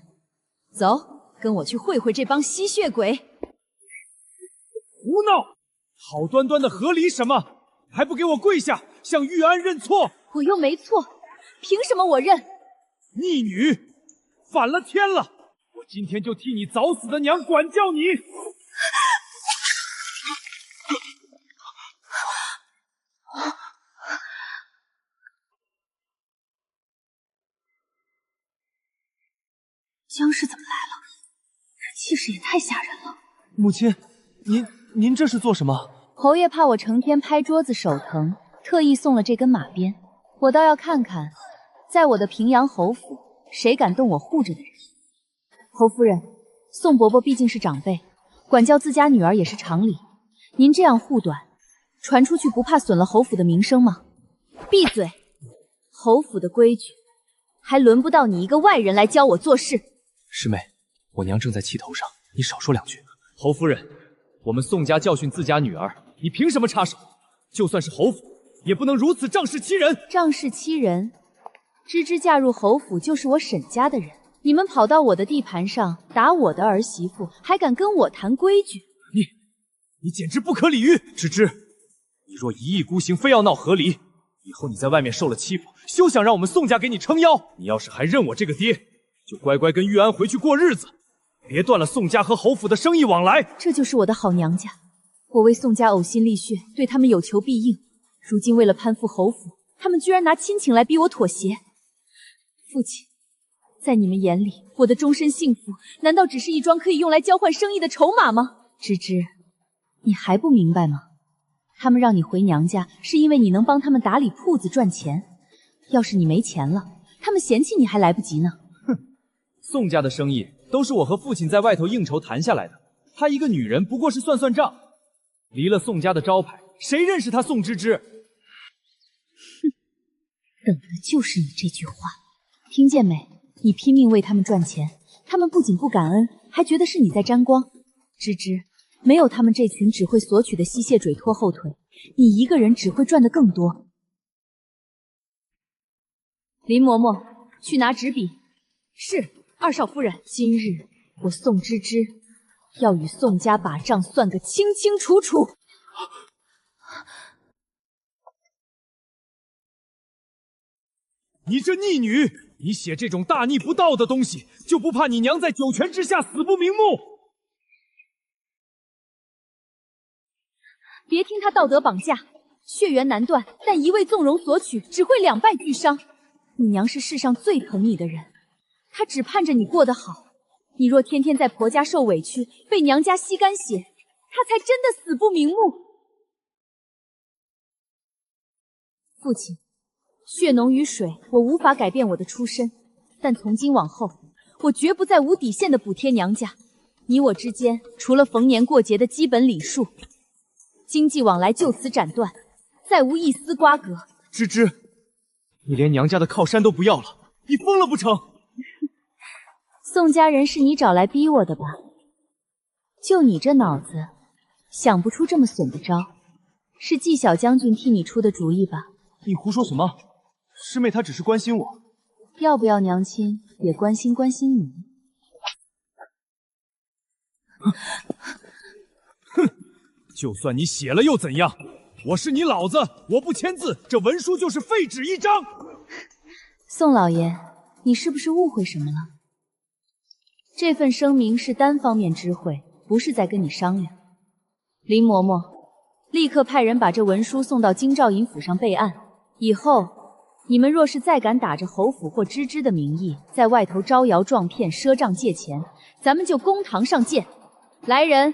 走，跟我去会会这帮吸血鬼！胡闹！好端端的和离什么？还不给我跪下，向玉安认错！我又没错，凭什么我认？逆女，反了天了！我今天就替你早死的娘管教你！僵尸怎么来了？这气势也太吓人了！母亲，您这是做什么？侯爷怕我成天拍桌子手疼，特意送了这根马鞭。我倒要看看，在我的平阳侯府，谁敢动我护着的人。侯夫人，宋伯伯毕竟是长辈，管教自家女儿也是常理。您这样护短，传出去不怕损了侯府的名声吗？闭嘴！侯府的规矩，还轮不到你一个外人来教我做事。师妹，我娘正在气头上，你少说两句。侯夫人，我们宋家教训自家女儿，你凭什么插手？就算是侯府，也不能如此仗势欺人。仗势欺人？芝芝嫁入侯府就是我沈家的人，你们跑到我的地盘上打我的儿媳妇，还敢跟我谈规矩？你简直不可理喻！芝芝，你若一意孤行，非要闹和离，以后你在外面受了欺负，休想让我们宋家给你撑腰。你要是还认我这个爹，就乖乖跟玉安回去过日子，别断了宋家和侯府的生意往来。这就是我的好娘家，我为宋家呕心沥血，对他们有求必应。如今为了攀附侯府，他们居然拿亲情来逼我妥协。父亲，在你们眼里，我的终身幸福，难道只是一桩可以用来交换生意的筹码吗？芝芝，你还不明白吗？他们让你回娘家，是因为你能帮他们打理铺子赚钱。要是你没钱了，他们嫌弃你还来不及呢。宋家的生意都是我和父亲在外头应酬谈下来的，她一个女人不过是算算账，离了宋家的招牌，谁认识她宋芝芝？哼，等的就是你这句话，听见没？你拼命为他们赚钱，他们不仅不感恩，还觉得是你在沾光。芝芝，没有他们这群只会索取的吸血鬼拖后腿，你一个人只会赚得更多。林嬷嬷，去拿纸笔。是，二少夫人。今日我宋芝芝要与宋家把账算个清清楚楚。你这逆女，你写这种大逆不道的东西，就不怕你娘在九泉之下死不瞑目？别听他道德绑架，血缘难断，但一味纵容索取，只会两败俱伤。你娘是世上最疼你的人，她只盼着你过得好。你若天天在婆家受委屈，被娘家吸干血，她才真的死不瞑目。父亲，血浓于水，我无法改变我的出身，但从今往后，我绝不再无底线的补贴娘家。你我之间，除了逢年过节的基本礼数，经济往来就此斩断，再无一丝瓜葛。芝芝，你连娘家的靠山都不要了，你疯了不成？宋家人是你找来逼我的吧？就你这脑子，想不出这么损的招，是纪晓将军替你出的主意吧？你胡说什么？师妹她只是关心我，要不要娘亲也关心关心你？哼，就算你写了又怎样？我是你老子，我不签字，这文书就是废纸一张。宋老爷，你是不是误会什么了？这份声明是单方面知会，不是在跟你商量。林嬷嬷，立刻派人把这文书送到京兆尹府上备案。以后你们若是再敢打着侯府或芝芝的名义，在外头招摇撞骗、赊账借钱，咱们就公堂上见。来人，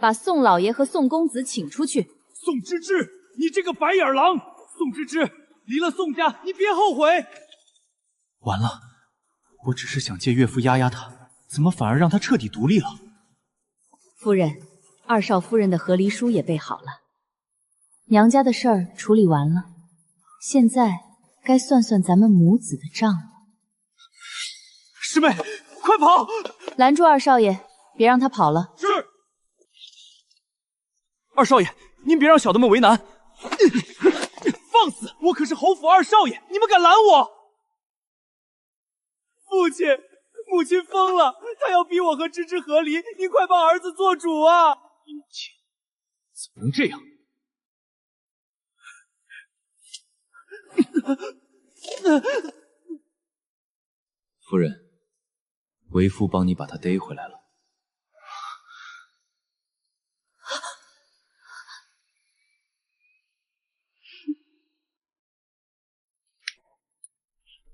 把宋老爷和宋公子请出去。宋芝芝，你这个白眼狼！宋芝芝，离了宋家，你别后悔。完了，我只是想借岳父压压他，怎么反而让他彻底独立了？夫人，二少夫人的和离书也备好了，娘家的事儿处理完了，现在该算算咱们母子的账了。师妹，快跑！拦住二少爷，别让他跑了。是。二少爷，您别让小的们为难。放肆！我可是侯府二少爷，你们敢拦我？父亲，母亲疯了，她要逼我和芝芝和离，您快帮儿子做主啊！你母亲怎么能这样？夫人，为夫帮你把他逮回来了。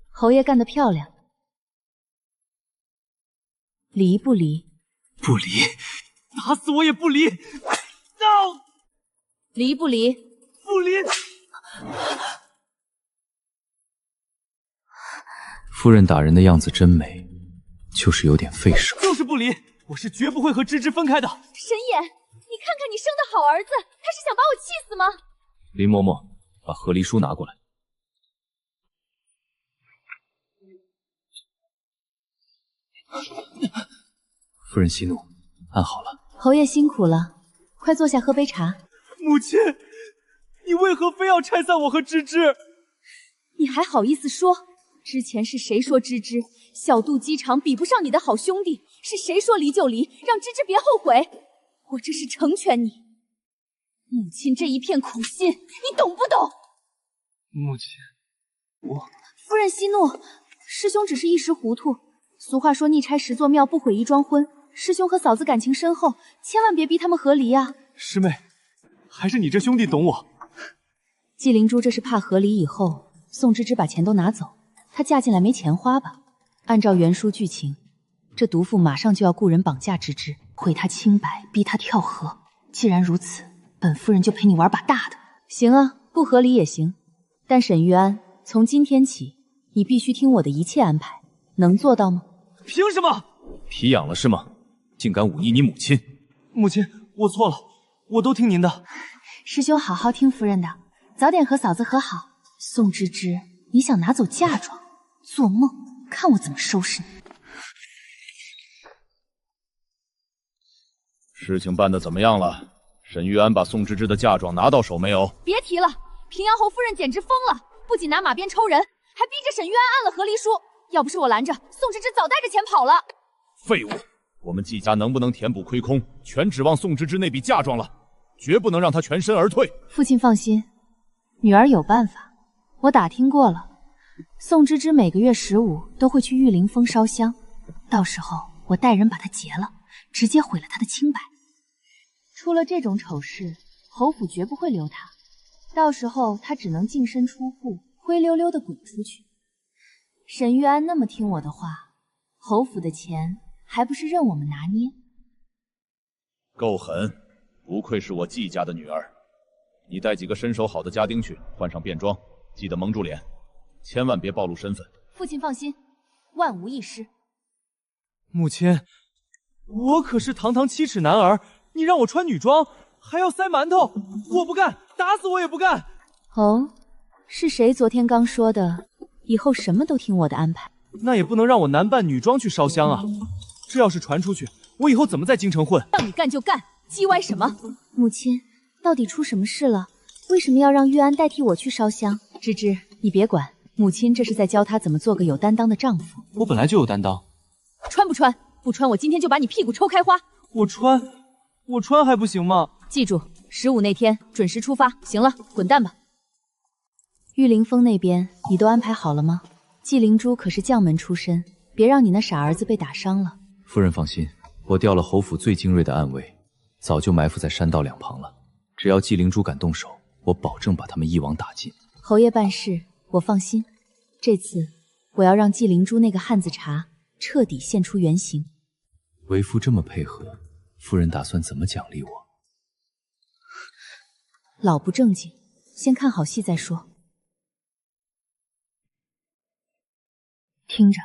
侯爷干得漂亮，离不离？不离，打死我也不离。no， 离不离？不离。夫人打人的样子真美，就是有点费手。就是不离，我是绝不会和芝芝分开的。神颜，你看看你生的好儿子，他是想把我气死吗？林嬷嬷，把和离书拿过来。夫人息怒，安好了。侯爷辛苦了，快坐下喝杯茶。母亲，你为何非要拆散我和芝芝？你还好意思说？之前是谁说芝芝小肚鸡肠比不上你的好兄弟？是谁说离就离，让芝芝别后悔？我这是成全你。母亲这一片苦心，你懂不懂？母亲，我……夫人息怒，师兄只是一时糊涂。俗话说逆拆10座庙，不毁一桩婚。师兄和嫂子感情深厚，千万别逼他们和离啊！师妹，还是你这兄弟懂我。纪灵珠这是怕和离以后，宋芝芝把钱都拿走，她嫁进来没钱花吧？按照原书剧情，这毒妇马上就要雇人绑架芝芝，毁她清白，逼她跳河。既然如此，本夫人就陪你玩把大的。行啊，不和离也行，但沈玉安，从今天起，你必须听我的一切安排，能做到吗？凭什么？皮痒了是吗？竟敢忤逆你母亲！母亲，我错了，我都听您的。师兄好好听夫人的，早点和嫂子和好。宋芝芝，你想拿走嫁妆？做梦！看我怎么收拾你！事情办得怎么样了？沈玉安把宋芝芝的嫁妆拿到手没有？别提了，平阳侯夫人简直疯了，不仅拿马鞭抽人，还逼着沈玉安按了和离书。要不是我拦着，宋芝芝早带着钱跑了。废物！我们季家能不能填补亏空，全指望宋芝芝那笔嫁妆了，绝不能让她全身而退。父亲放心，女儿有办法。我打听过了，宋芝芝每个月15都会去玉灵峰烧香，到时候我带人把她劫了，直接毁了她的清白。出了这种丑事，侯府绝不会留她，到时候她只能净身出户，灰溜溜的滚出去。沈玉安那么听我的话，侯府的钱还不是任我们拿捏？够狠，不愧是我季家的女儿。你带几个身手好的家丁去，换上便装，记得蒙住脸，千万别暴露身份。父亲放心，万无一失。母亲，我可是堂堂7尺男儿，你让我穿女装，还要塞馒头，我不干，打死我也不干。哦，是谁昨天刚说的？以后什么都听我的安排。那也不能让我男扮女装去烧香啊！这要是传出去，我以后怎么在京城混？让你干就干，叽歪什么？母亲，到底出什么事了？为什么要让玉安代替我去烧香？芝芝，你别管，母亲这是在教她怎么做个有担当的丈夫。我本来就有担当。穿不穿？不穿，我今天就把你屁股抽开花。我穿还不行吗？记住，15那天准时出发。行了，滚蛋吧。玉灵峰那边你都安排好了吗？纪灵珠可是将门出身，别让你那傻儿子被打伤了。夫人放心，我调了侯府最精锐的暗卫，早就埋伏在山道两旁了。只要纪灵珠敢动手，我保证把他们一网打尽。侯爷办事，我放心，这次我要让纪灵珠那个汉子茶彻底现出原形。为夫这么配合，夫人打算怎么奖励我？老不正经，先看好戏再说。听着，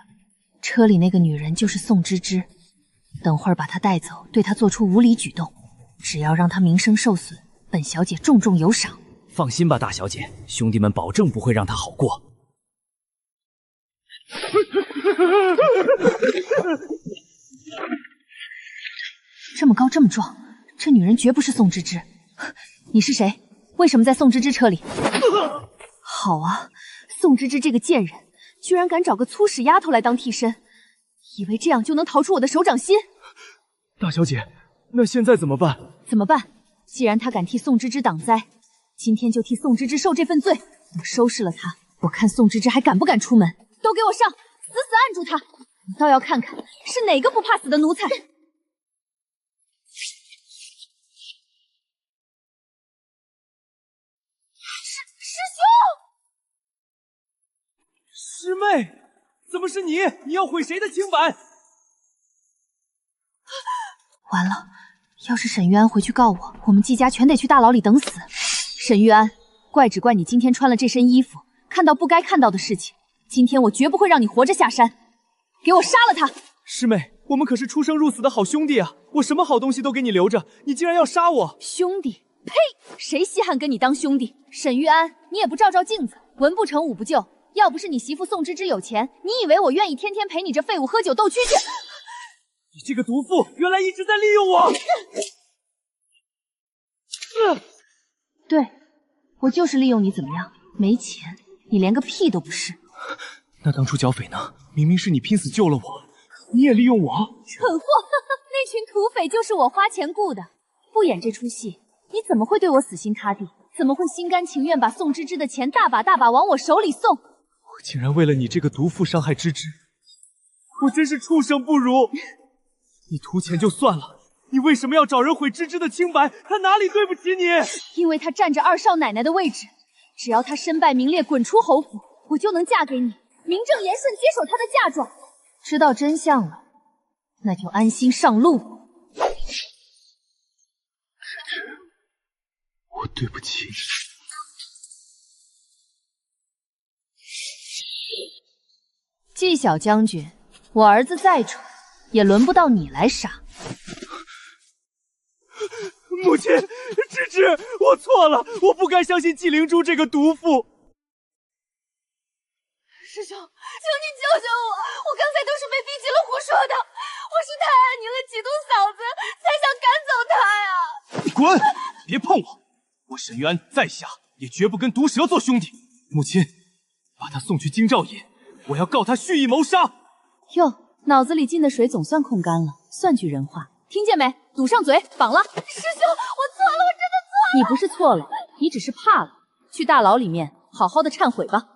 车里那个女人就是宋芝芝，等会儿把她带走，对她做出无理举动，只要让她名声受损，本小姐重重有赏。放心吧，大小姐，兄弟们保证不会让她好过。这么高这么壮，这女人绝不是宋芝芝。你是谁？为什么在宋芝芝车里？好啊，宋芝芝这个贱人，居然敢找个粗使丫头来当替身，以为这样就能逃出我的手掌心？大小姐，那现在怎么办？怎么办？既然她敢替宋芝芝挡灾，今天就替宋芝芝受这份罪。我收拾了她，我看宋芝芝还敢不敢出门。都给我上，死死按住她！我倒要看看是哪个不怕死的奴才。师妹，怎么是你？你要毁谁的清白？完了，要是沈玉安回去告我，我们季家全得去大牢里等死。沈玉安，怪只怪你今天穿了这身衣服，看到不该看到的事情。今天我绝不会让你活着下山，给我杀了他！师妹，我们可是出生入死的好兄弟啊！我什么好东西都给你留着，你竟然要杀我！兄弟？呸！谁稀罕跟你当兄弟？沈玉安，你也不照照镜子，文不成武不就。要不是你媳妇宋芝芝有钱，你以为我愿意天天陪你这废物喝酒斗蛐蛐？你这个毒妇，原来一直在利用我！对，我就是利用你，怎么样？没钱，你连个屁都不是。那当初剿匪呢？明明是你拼死救了我，你也利用我？蠢货！那群土匪就是我花钱雇的，不演这出戏，你怎么会对我死心塌地？怎么会心甘情愿把宋芝芝的钱大把大把往我手里送？我竟然为了你这个毒妇伤害芝芝，我真是畜生不如！你图钱就算了，你为什么要找人毁芝芝的清白？她哪里对不起你？因为她占着二少奶奶的位置，只要她身败名裂，滚出侯府，我就能嫁给你，名正言顺接手她的嫁妆。知道真相了，那就安心上路。芝芝，我对不起你。季小将军，我儿子再蠢，也轮不到你来杀。母亲，芝芝，我错了，我不该相信纪灵珠这个毒妇。师兄，求你救救我！我刚才都是被逼急了胡说的，我是太爱你了，嫉妒嫂子，才想赶走她呀！你滚！别碰我！我沈玉安在下也绝不跟毒蛇做兄弟。母亲，把他送去京兆尹，我要告他蓄意谋杀。哟，脑子里进的水总算控干了，算句人话，听见没？堵上嘴，绑了！师兄，我错了，我真的错了。你不是错了，你只是怕了。去大牢里面好好的忏悔吧。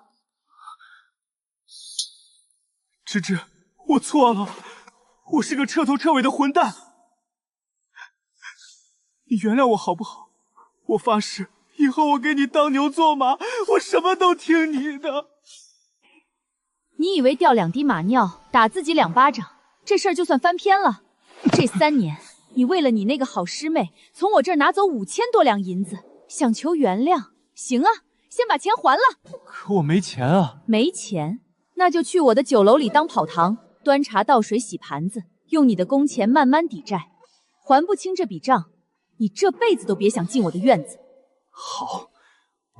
芝芝，我错了，我是个彻头彻尾的混蛋，你原谅我好不好？我发誓，以后我给你当牛做马，我什么都听你的。你以为掉2滴马尿，打自己2巴掌，这事儿就算翻篇了？这3年，你为了你那个好师妹，从我这儿拿走5000多两银子，想求原谅？行啊，先把钱还了。可我没钱啊。没钱？那就去我的酒楼里当跑堂，端茶倒水洗盘子，用你的工钱慢慢抵债。还不清这笔账，你这辈子都别想进我的院子。好，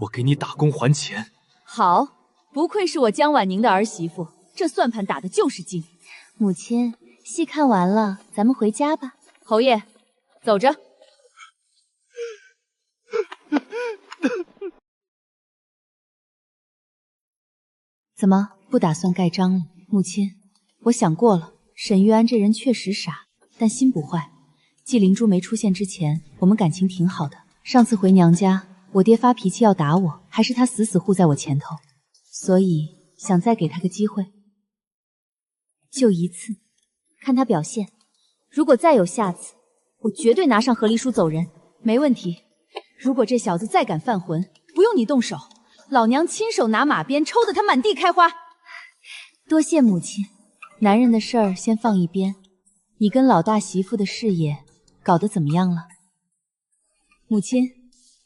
我给你打工还钱。好，不愧是我江婉宁的儿媳妇，这算盘打的就是精。母亲，戏看完了，咱们回家吧。侯爷，走着。怎么不打算盖章了？母亲，我想过了，沈玉安这人确实傻，但心不坏。纪灵珠没出现之前，我们感情挺好的。上次回娘家，我爹发脾气要打我，还是他死死护在我前头，所以想再给他个机会，就一次，看他表现。如果再有下次，我绝对拿上和离书走人。没问题。如果这小子再敢犯浑，不用你动手，老娘亲手拿马鞭抽得他满地开花。多谢母亲，男人的事儿先放一边，你跟老大媳妇的事业搞得怎么样了？母亲，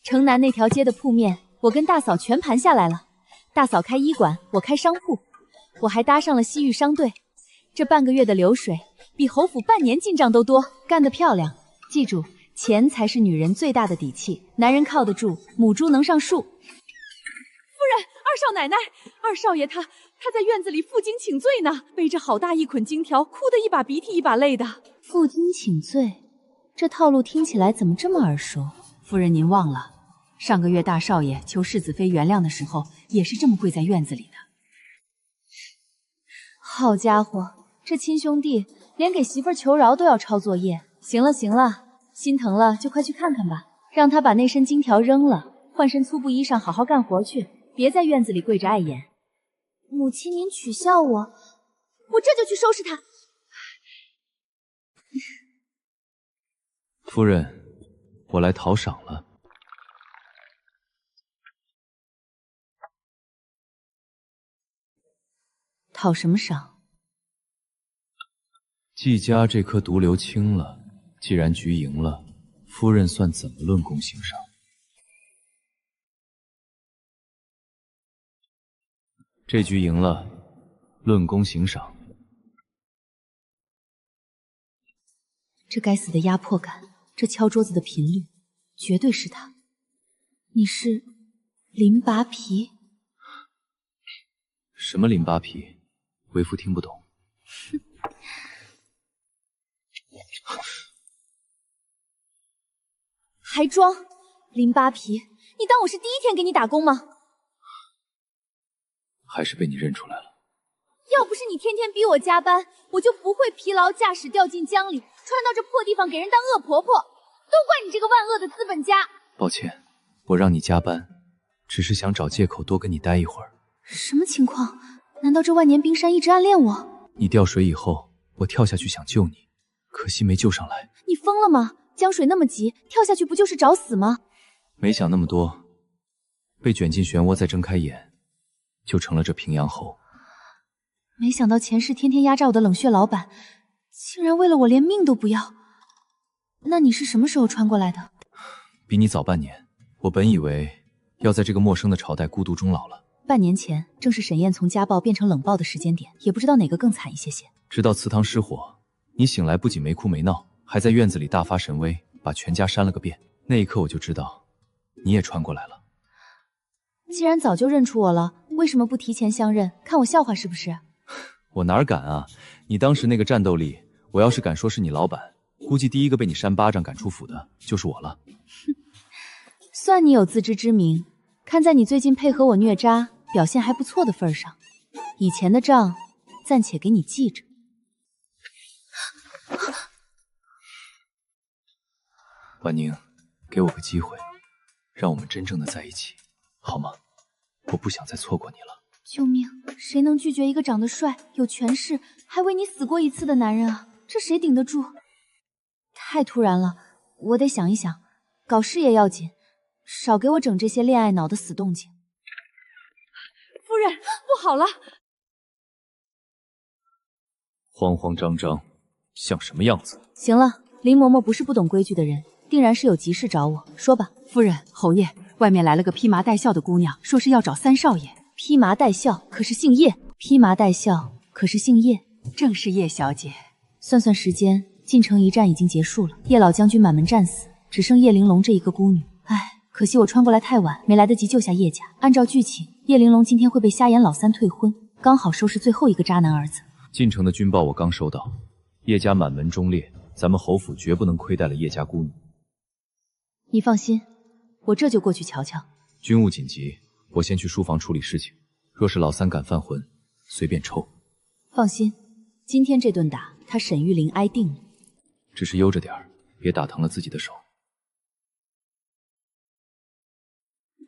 城南那条街的铺面，我跟大嫂全盘下来了。大嫂开医馆，我开商铺，我还搭上了西域商队。这半个月的流水，比侯府半年进账都多，干得漂亮！记住，钱才是女人最大的底气，男人靠得住，母猪能上树。夫人，二少奶奶，二少爷他在院子里负荆请罪呢，背着好大一捆金条，哭得一把鼻涕一把泪的。负荆请罪，这套路听起来怎么这么耳熟？夫人您忘了，上个月大少爷求世子妃原谅的时候，也是这么跪在院子里的。好家伙，这亲兄弟连给媳妇儿求饶都要抄作业。行了行了，心疼了就快去看看吧，让他把那身金条扔了，换身粗布衣裳好好干活去，别在院子里跪着碍眼。母亲，您取笑我，我这就去收拾他。夫人，我来讨赏了。讨什么赏？季家这颗毒瘤清了，既然局赢了，夫人算怎么论功行赏？这局赢了，论功行赏。这该死的压迫感，这敲桌子的频率，绝对是他。你是林拔皮？什么林拔皮？为夫听不懂。还装林扒皮？你当我是第一天给你打工吗？还是被你认出来了。要不是你天天逼我加班，我就不会疲劳驾驶掉进江里，穿到这破地方给人当恶婆婆。都怪你这个万恶的资本家！抱歉，我让你加班，只是想找借口多跟你待一会儿。什么情况？难道这万年冰山一直暗恋我？你掉水以后，我跳下去想救你，可惜没救上来。你疯了吗？江水那么急，跳下去不就是找死吗？没想那么多，被卷进漩涡再睁开眼，就成了这平阳侯。没想到前世天天压榨我的冷血老板，竟然为了我连命都不要。那你是什么时候穿过来的？比你早半年。我本以为要在这个陌生的朝代孤独终老了。半年前正是沈燕从家暴变成冷暴的时间点，也不知道哪个更惨一些些。直到祠堂失火，你醒来不仅没哭没闹，还在院子里大发神威，把全家扇了个遍。那一刻我就知道，你也穿过来了。既然早就认出我了，为什么不提前相认？看我笑话是不是？我哪敢啊！你当时那个战斗力，我要是敢说是你老板，估计第一个被你扇巴掌赶出府的就是我了。算你有自知之明，看在你最近配合我虐渣，表现还不错的份上，以前的账暂且给你记着。婉宁，给我个机会，让我们真正的在一起，好吗？我不想再错过你了。救命！谁能拒绝一个长得帅、有权势，还为你死过一次的男人啊？这谁顶得住？太突然了，我得想一想。搞事业要紧，少给我整这些恋爱脑的死动静。夫人，不好了！慌慌张张，像什么样子？行了，林嬷嬷不是不懂规矩的人，定然是有急事找我。说吧。夫人，侯爷，外面来了个披麻戴孝的姑娘，说是要找三少爷。披麻戴孝，可是姓叶。披麻戴孝，可是姓叶。正是叶小姐。算算时间，晋城一战已经结束了，叶老将军满门战死，只剩叶玲珑这一个孤女。唉，可惜我穿过来太晚，没来得及救下叶家。按照剧情，叶玲珑今天会被瞎眼老三退婚，刚好收拾最后一个渣男儿子。晋城的军报我刚收到，叶家满门忠烈，咱们侯府绝不能亏待了叶家孤女。你放心，我这就过去瞧瞧。军务紧急，我先去书房处理事情。若是老三敢犯浑，随便抽。放心，今天这顿打，他沈玉玲挨定了。只是悠着点儿，别打疼了自己的手。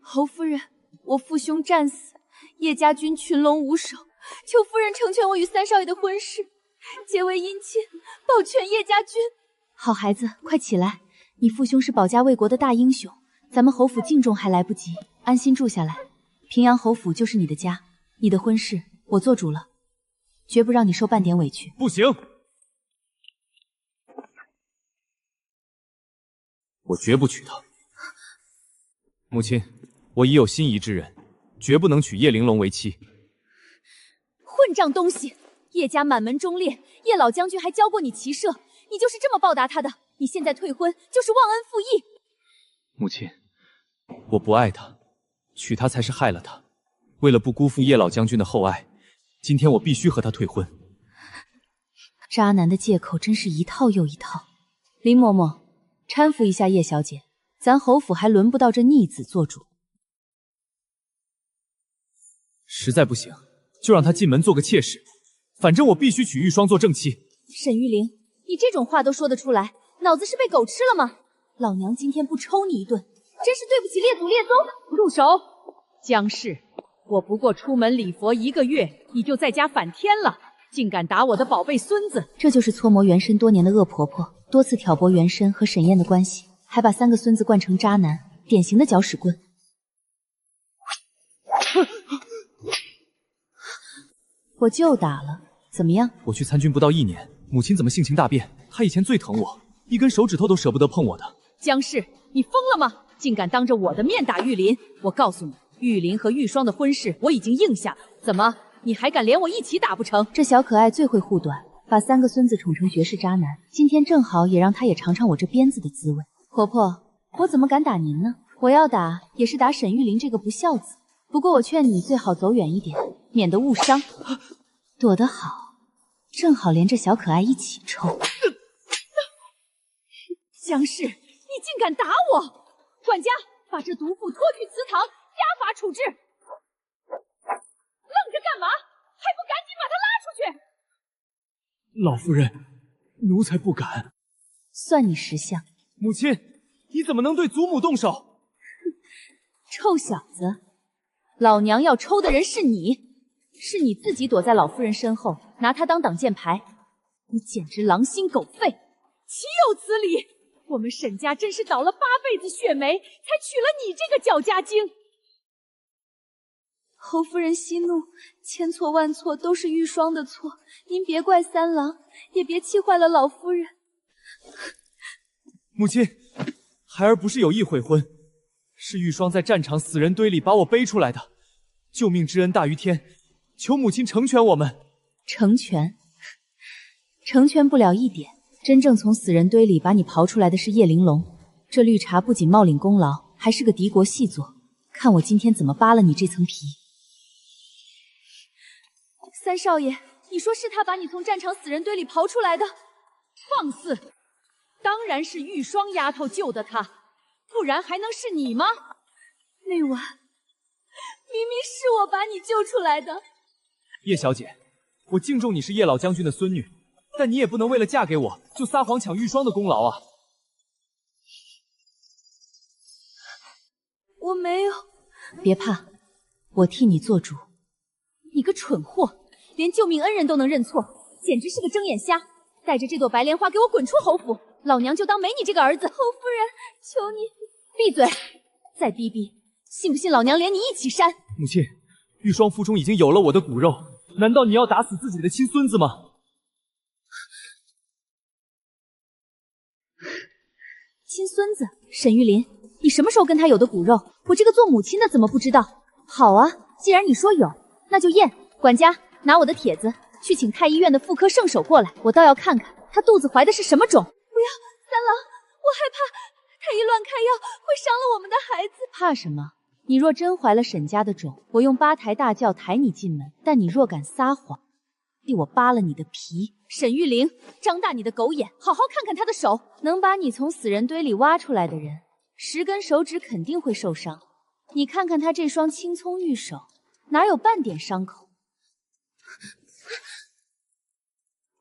侯夫人，我父兄战死，叶家军群龙无首，求夫人成全我与三少爷的婚事，结为姻亲，保全叶家军。好孩子，快起来！你父兄是保家卫国的大英雄，咱们侯府敬重还来不及，安心住下来。平阳侯府就是你的家，你的婚事我做主了，绝不让你受半点委屈。不行，我绝不娶她。母亲，我已有心仪之人，绝不能娶叶玲珑为妻。混账东西！叶家满门忠烈，叶老将军还教过你骑射，你就是这么报答他的。你现在退婚就是忘恩负义。母亲，我不爱她，娶她才是害了她。为了不辜负叶老将军的厚爱，今天我必须和他退婚。渣男的借口真是一套又一套。林嬷嬷，搀扶一下叶小姐，咱侯府还轮不到这逆子做主。实在不行，就让她进门做个妾室，反正我必须娶玉霜做正妻。沈玉玲，你这种话都说得出来，脑子是被狗吃了吗？老娘今天不抽你一顿，真是对不起列祖列宗。住手！江氏，我不过出门礼佛1个月，你就在家反天了，竟敢打我的宝贝孙子！这就是搓磨原身多年的恶婆婆，多次挑拨原身和沈燕的关系，还把3个孙子惯成渣男，典型的搅屎棍。我就打了，怎么样？我去参军不到1年，母亲怎么性情大变？她以前最疼我，一根手指头都舍不得碰我的。江氏，你疯了吗？竟敢当着我的面打玉林！我告诉你，玉林和玉霜的婚事我已经应下了，怎么你还敢连我一起打不成？这小可爱最会护短，把3个孙子宠成绝世渣男，今天正好也让他也尝尝我这鞭子的滋味。婆婆，我怎么敢打您呢？我要打也是打沈玉林这个不孝子。不过我劝你最好走远一点，免得误伤。躲得好，正好连这小可爱一起抽。江氏，你竟敢打我！管家，把这毒妇拖去祠堂，家法处置。愣着干嘛？还不赶紧把他拉出去！老夫人，奴才不敢。算你识相。母亲，你怎么能对祖母动手？臭小子，老娘要抽的人是你，是你自己躲在老夫人身后，拿她当挡箭牌，你简直狼心狗肺，岂有此理！我们沈家真是倒了8辈子血霉，才娶了你这个搅家精。侯夫人息怒，千错万错都是玉霜的错，您别怪三郎，也别气坏了老夫人。母亲，孩儿不是有意悔婚，是玉霜在战场死人堆里把我背出来的，救命之恩大于天，求母亲成全我们。成全？成全不了一点。真正从死人堆里把你刨出来的是叶玲珑，这绿茶不仅冒领功劳，还是个敌国细作。看我今天怎么扒了你这层皮！三少爷，你说是他把你从战场死人堆里刨出来的？放肆！当然是玉霜丫头救的他，不然还能是你吗？那晚明明是我把你救出来的。叶小姐，我敬重你是叶老将军的孙女，但你也不能为了嫁给我就撒谎抢玉霜的功劳啊！我没有。别怕，我替你做主。你个蠢货，连救命恩人都能认错，简直是个睁眼瞎！带着这朵白莲花给我滚出侯府，老娘就当没你这个儿子。侯夫人，求你闭嘴！再逼逼，信不信老娘连你一起扇？母亲，玉霜腹中已经有了我的骨肉，难道你要打死自己的亲孙子吗？亲孙子沈玉林，你什么时候跟他有的骨肉？我这个做母亲的怎么不知道？好啊，既然你说有，那就验。管家，拿我的帖子去请太医院的妇科圣手过来，我倒要看看他肚子怀的是什么种。不要，三郎，我害怕太医乱开药会伤了我们的孩子。怕什么？你若真怀了沈家的种，我用8抬大轿抬你进门；但你若敢撒谎，我扒了你的皮。沈玉玲，张大你的狗眼，好好看看他的手。能把你从死人堆里挖出来的人，10根手指肯定会受伤。你看看他这双青葱玉手，哪有半点伤口？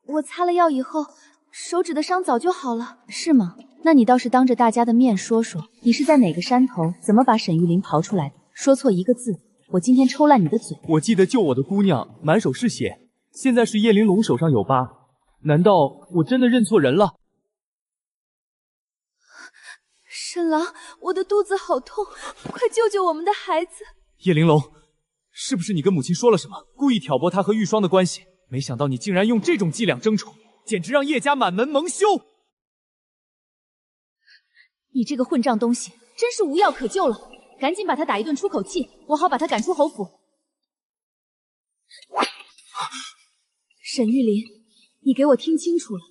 我擦了药以后，手指的伤早就好了。是吗？那你倒是当着大家的面说说，你是在哪个山头怎么把沈玉玲刨出来的？说错一个字，我今天抽烂你的嘴！我记得救我的姑娘满手是血，现在是叶玲珑手上有疤，难道我真的认错人了？沈郎，我的肚子好痛，快救救我们的孩子！叶玲珑，是不是你跟母亲说了什么，故意挑拨她和玉霜的关系？没想到你竟然用这种伎俩争宠，简直让叶家满门蒙羞！你这个混账东西，真是无药可救了！赶紧把他打一顿出口气，我好把他赶出侯府。沈玉琳，你给我听清楚了，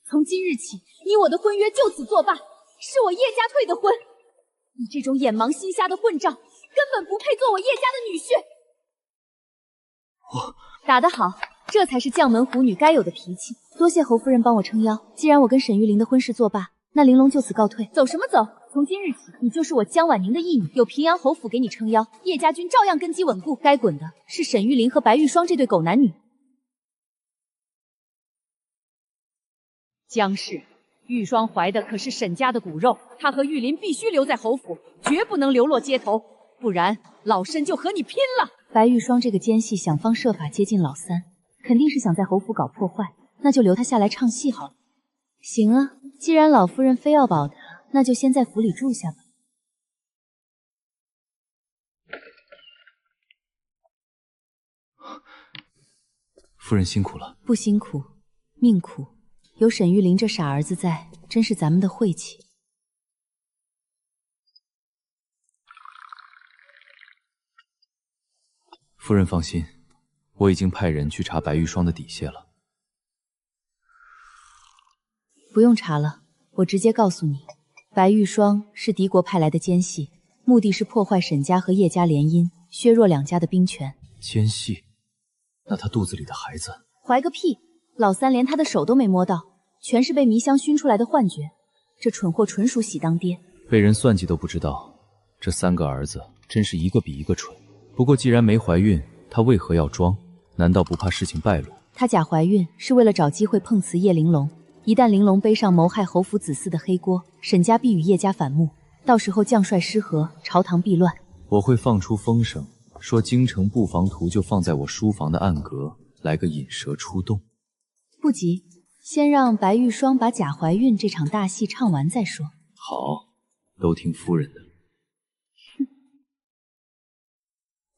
从今日起，你我的婚约就此作罢，是我叶家退的婚。你这种眼盲心瞎的混账，根本不配做我叶家的女婿。我打得好，这才是将门虎女该有的脾气。多谢侯夫人帮我撑腰。既然我跟沈玉琳的婚事作罢，那玲珑就此告退。走什么走？从今日起，你就是我江婉宁的义女，有平阳侯府给你撑腰，叶家军照样根基稳固。该滚的是沈玉琳和白玉霜这对狗男女。江氏，玉霜怀的可是沈家的骨肉，她和玉林必须留在侯府，绝不能流落街头，不然老身就和你拼了！白玉霜这个奸细想方设法接近老三，肯定是想在侯府搞破坏，那就留他下来唱戏好了。行啊，既然老夫人非要保他，那就先在府里住下吧。夫人辛苦了。不辛苦，命苦。有沈玉琳这傻儿子在，真是咱们的晦气。夫人放心，我已经派人去查白玉霜的底细了。不用查了，我直接告诉你，白玉霜是敌国派来的奸细，目的是破坏沈家和叶家联姻，削弱两家的兵权。奸细？那他肚子里的孩子？怀个屁！老三连他的手都没摸到，全是被迷香熏出来的幻觉。这蠢货纯属喜当爹，被人算计都不知道，这三个儿子真是一个比一个蠢。不过既然没怀孕，他为何要装？难道不怕事情败露？他假怀孕是为了找机会碰瓷叶玲珑。一旦玲珑背上谋害侯府子嗣的黑锅，沈家必与叶家反目，到时候将帅失和，朝堂必乱。我会放出风声，说京城布防图就放在我书房的暗格，来个引蛇出洞。不急，先让白玉霜把假怀孕这场大戏唱完再说。好，都听夫人的。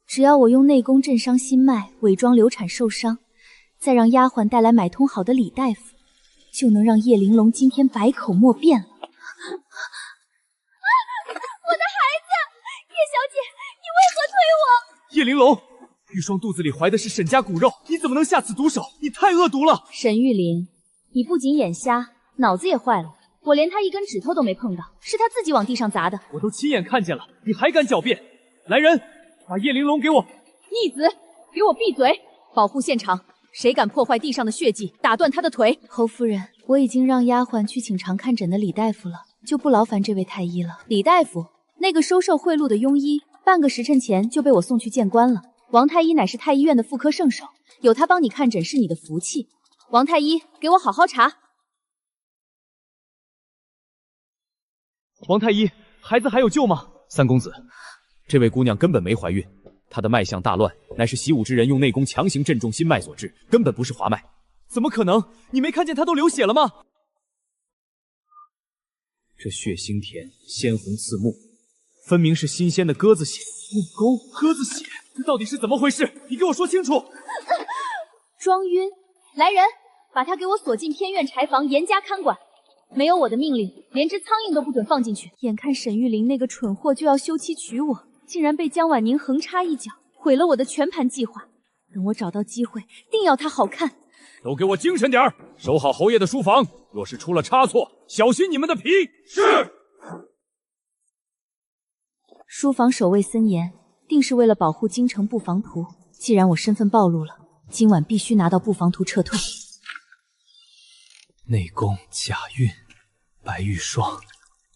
只要我用内功震伤心脉，伪装流产受伤，再让丫鬟带来买通好的李大夫，就能让叶玲珑今天百口莫辩了。我的孩子，叶小姐，你为何推我？叶玲珑，玉霜肚子里怀的是沈家骨肉，你怎么能下此毒手？你太恶毒了！沈玉琳，你不仅眼瞎，脑子也坏了。我连他一根指头都没碰到，是他自己往地上砸的。我都亲眼看见了，你还敢狡辩？来人，把叶玲珑给我！逆子，给我闭嘴！保护现场，谁敢破坏地上的血迹，打断他的腿！侯夫人，我已经让丫鬟去请常看诊的李大夫了，就不劳烦这位太医了。李大夫，那个收受贿赂的庸医，半个时辰前就被我送去见官了。王太医乃是太医院的妇科圣手，有他帮你看诊是你的福气。王太医，给我好好查。王太医，孩子还有救吗？三公子，这位姑娘根本没怀孕，她的脉象大乱，乃是习武之人用内功强行震中心脉所致，根本不是滑脉。怎么可能？你没看见她都流血了吗？这血腥甜，鲜红刺目，分明是新鲜的鸽子血。内功，鸽子血，这到底是怎么回事？你给我说清楚！装晕，来人，把他给我锁进偏院柴房，严加看管。没有我的命令，连只苍蝇都不准放进去。眼看沈玉琳那个蠢货就要休妻娶我，竟然被江婉宁横插一脚，毁了我的全盘计划。等我找到机会，定要他好看。都给我精神点儿，守好侯爷的书房。若是出了差错，小心你们的皮！是。书房守卫森严，定是为了保护京城布防图。既然我身份暴露了，今晚必须拿到布防图撤退。内功假孕，白玉霜，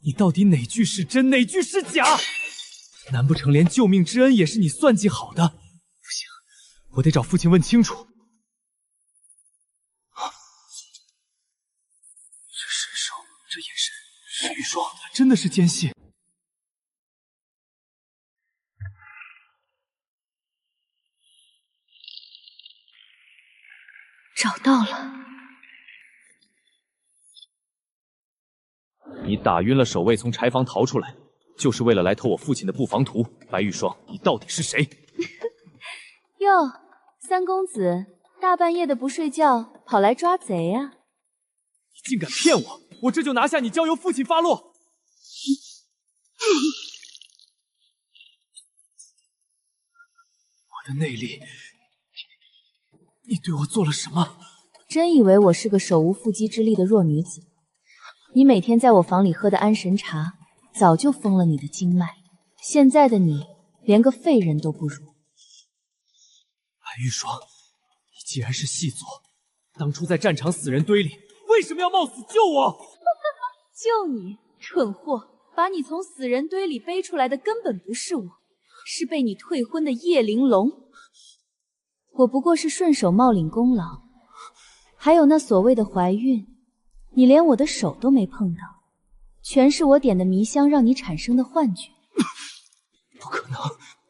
你到底哪句是真，哪句是假？难不成连救命之恩也是你算计好的？不行，我得找父亲问清楚。这身手，这眼神，是玉霜，她真的是奸细。找到了。你打晕了守卫，从柴房逃出来，就是为了来偷我父亲的布防图。白玉霜，你到底是谁？哟，三公子，大半夜的不睡觉，跑来抓贼啊？你竟敢骗我！我这就拿下你，交由父亲发落。我的内力，你对我做了什么？真以为我是个手无缚鸡之力的弱女子？你每天在我房里喝的安神茶，早就封了你的经脉。现在的你，连个废人都不如。白玉霜，你既然是细作，当初在战场死人堆里，为什么要冒死救我？救你，蠢货！把你从死人堆里背出来的根本不是我，是被你退婚的叶玲珑。我不过是顺手冒领功劳，还有那所谓的怀孕，你连我的手都没碰到，全是我点的迷香让你产生的幻觉。不可能！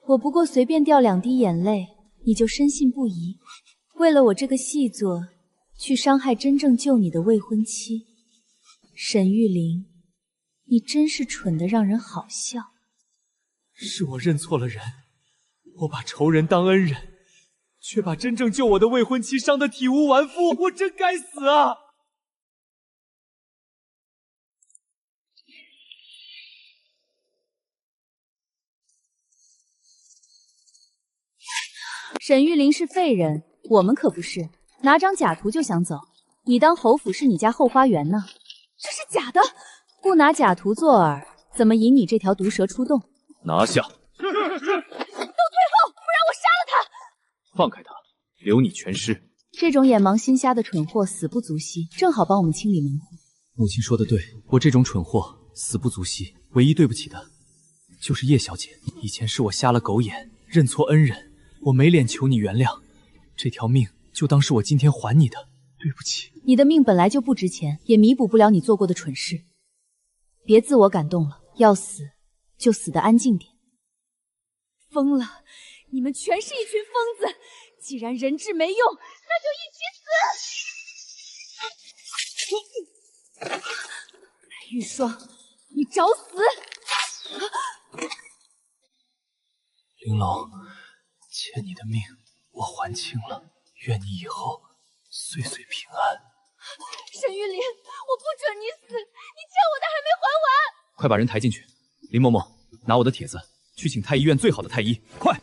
我不过随便掉2滴眼泪，你就深信不疑，为了我这个细作，去伤害真正救你的未婚妻沈玉玲，你真是蠢得让人好笑。是我认错了人，我把仇人当恩人，却把真正救我的未婚妻伤得体无完肤，我真该死啊！沈玉玲是废人，我们可不是，拿张假图就想走？你当侯府是你家后花园呢？这是假的，不拿假图做饵，怎么引你这条毒蛇出洞？拿下！都退后，不然我杀了他！放开他，留你全尸。这种眼盲心瞎的蠢货死不足惜，正好帮我们清理门户。母亲说的对，我这种蠢货死不足惜，唯一对不起的就是叶小姐。以前是我瞎了狗眼，认错恩人，我没脸求你原谅，这条命就当是我今天还你的，对不起。你的命本来就不值钱，也弥补不了你做过的蠢事。别自我感动了，要死就死得安静点。疯了！你们全是一群疯子！既然人质没用，那就一起死！白玉霜，你找死！玲珑，欠你的命我还清了，愿你以后岁岁平安。沈玉玲，我不准你死！你欠我的还没还完！快把人抬进去。林嬷嬷，拿我的帖子去请太医院最好的太医，快！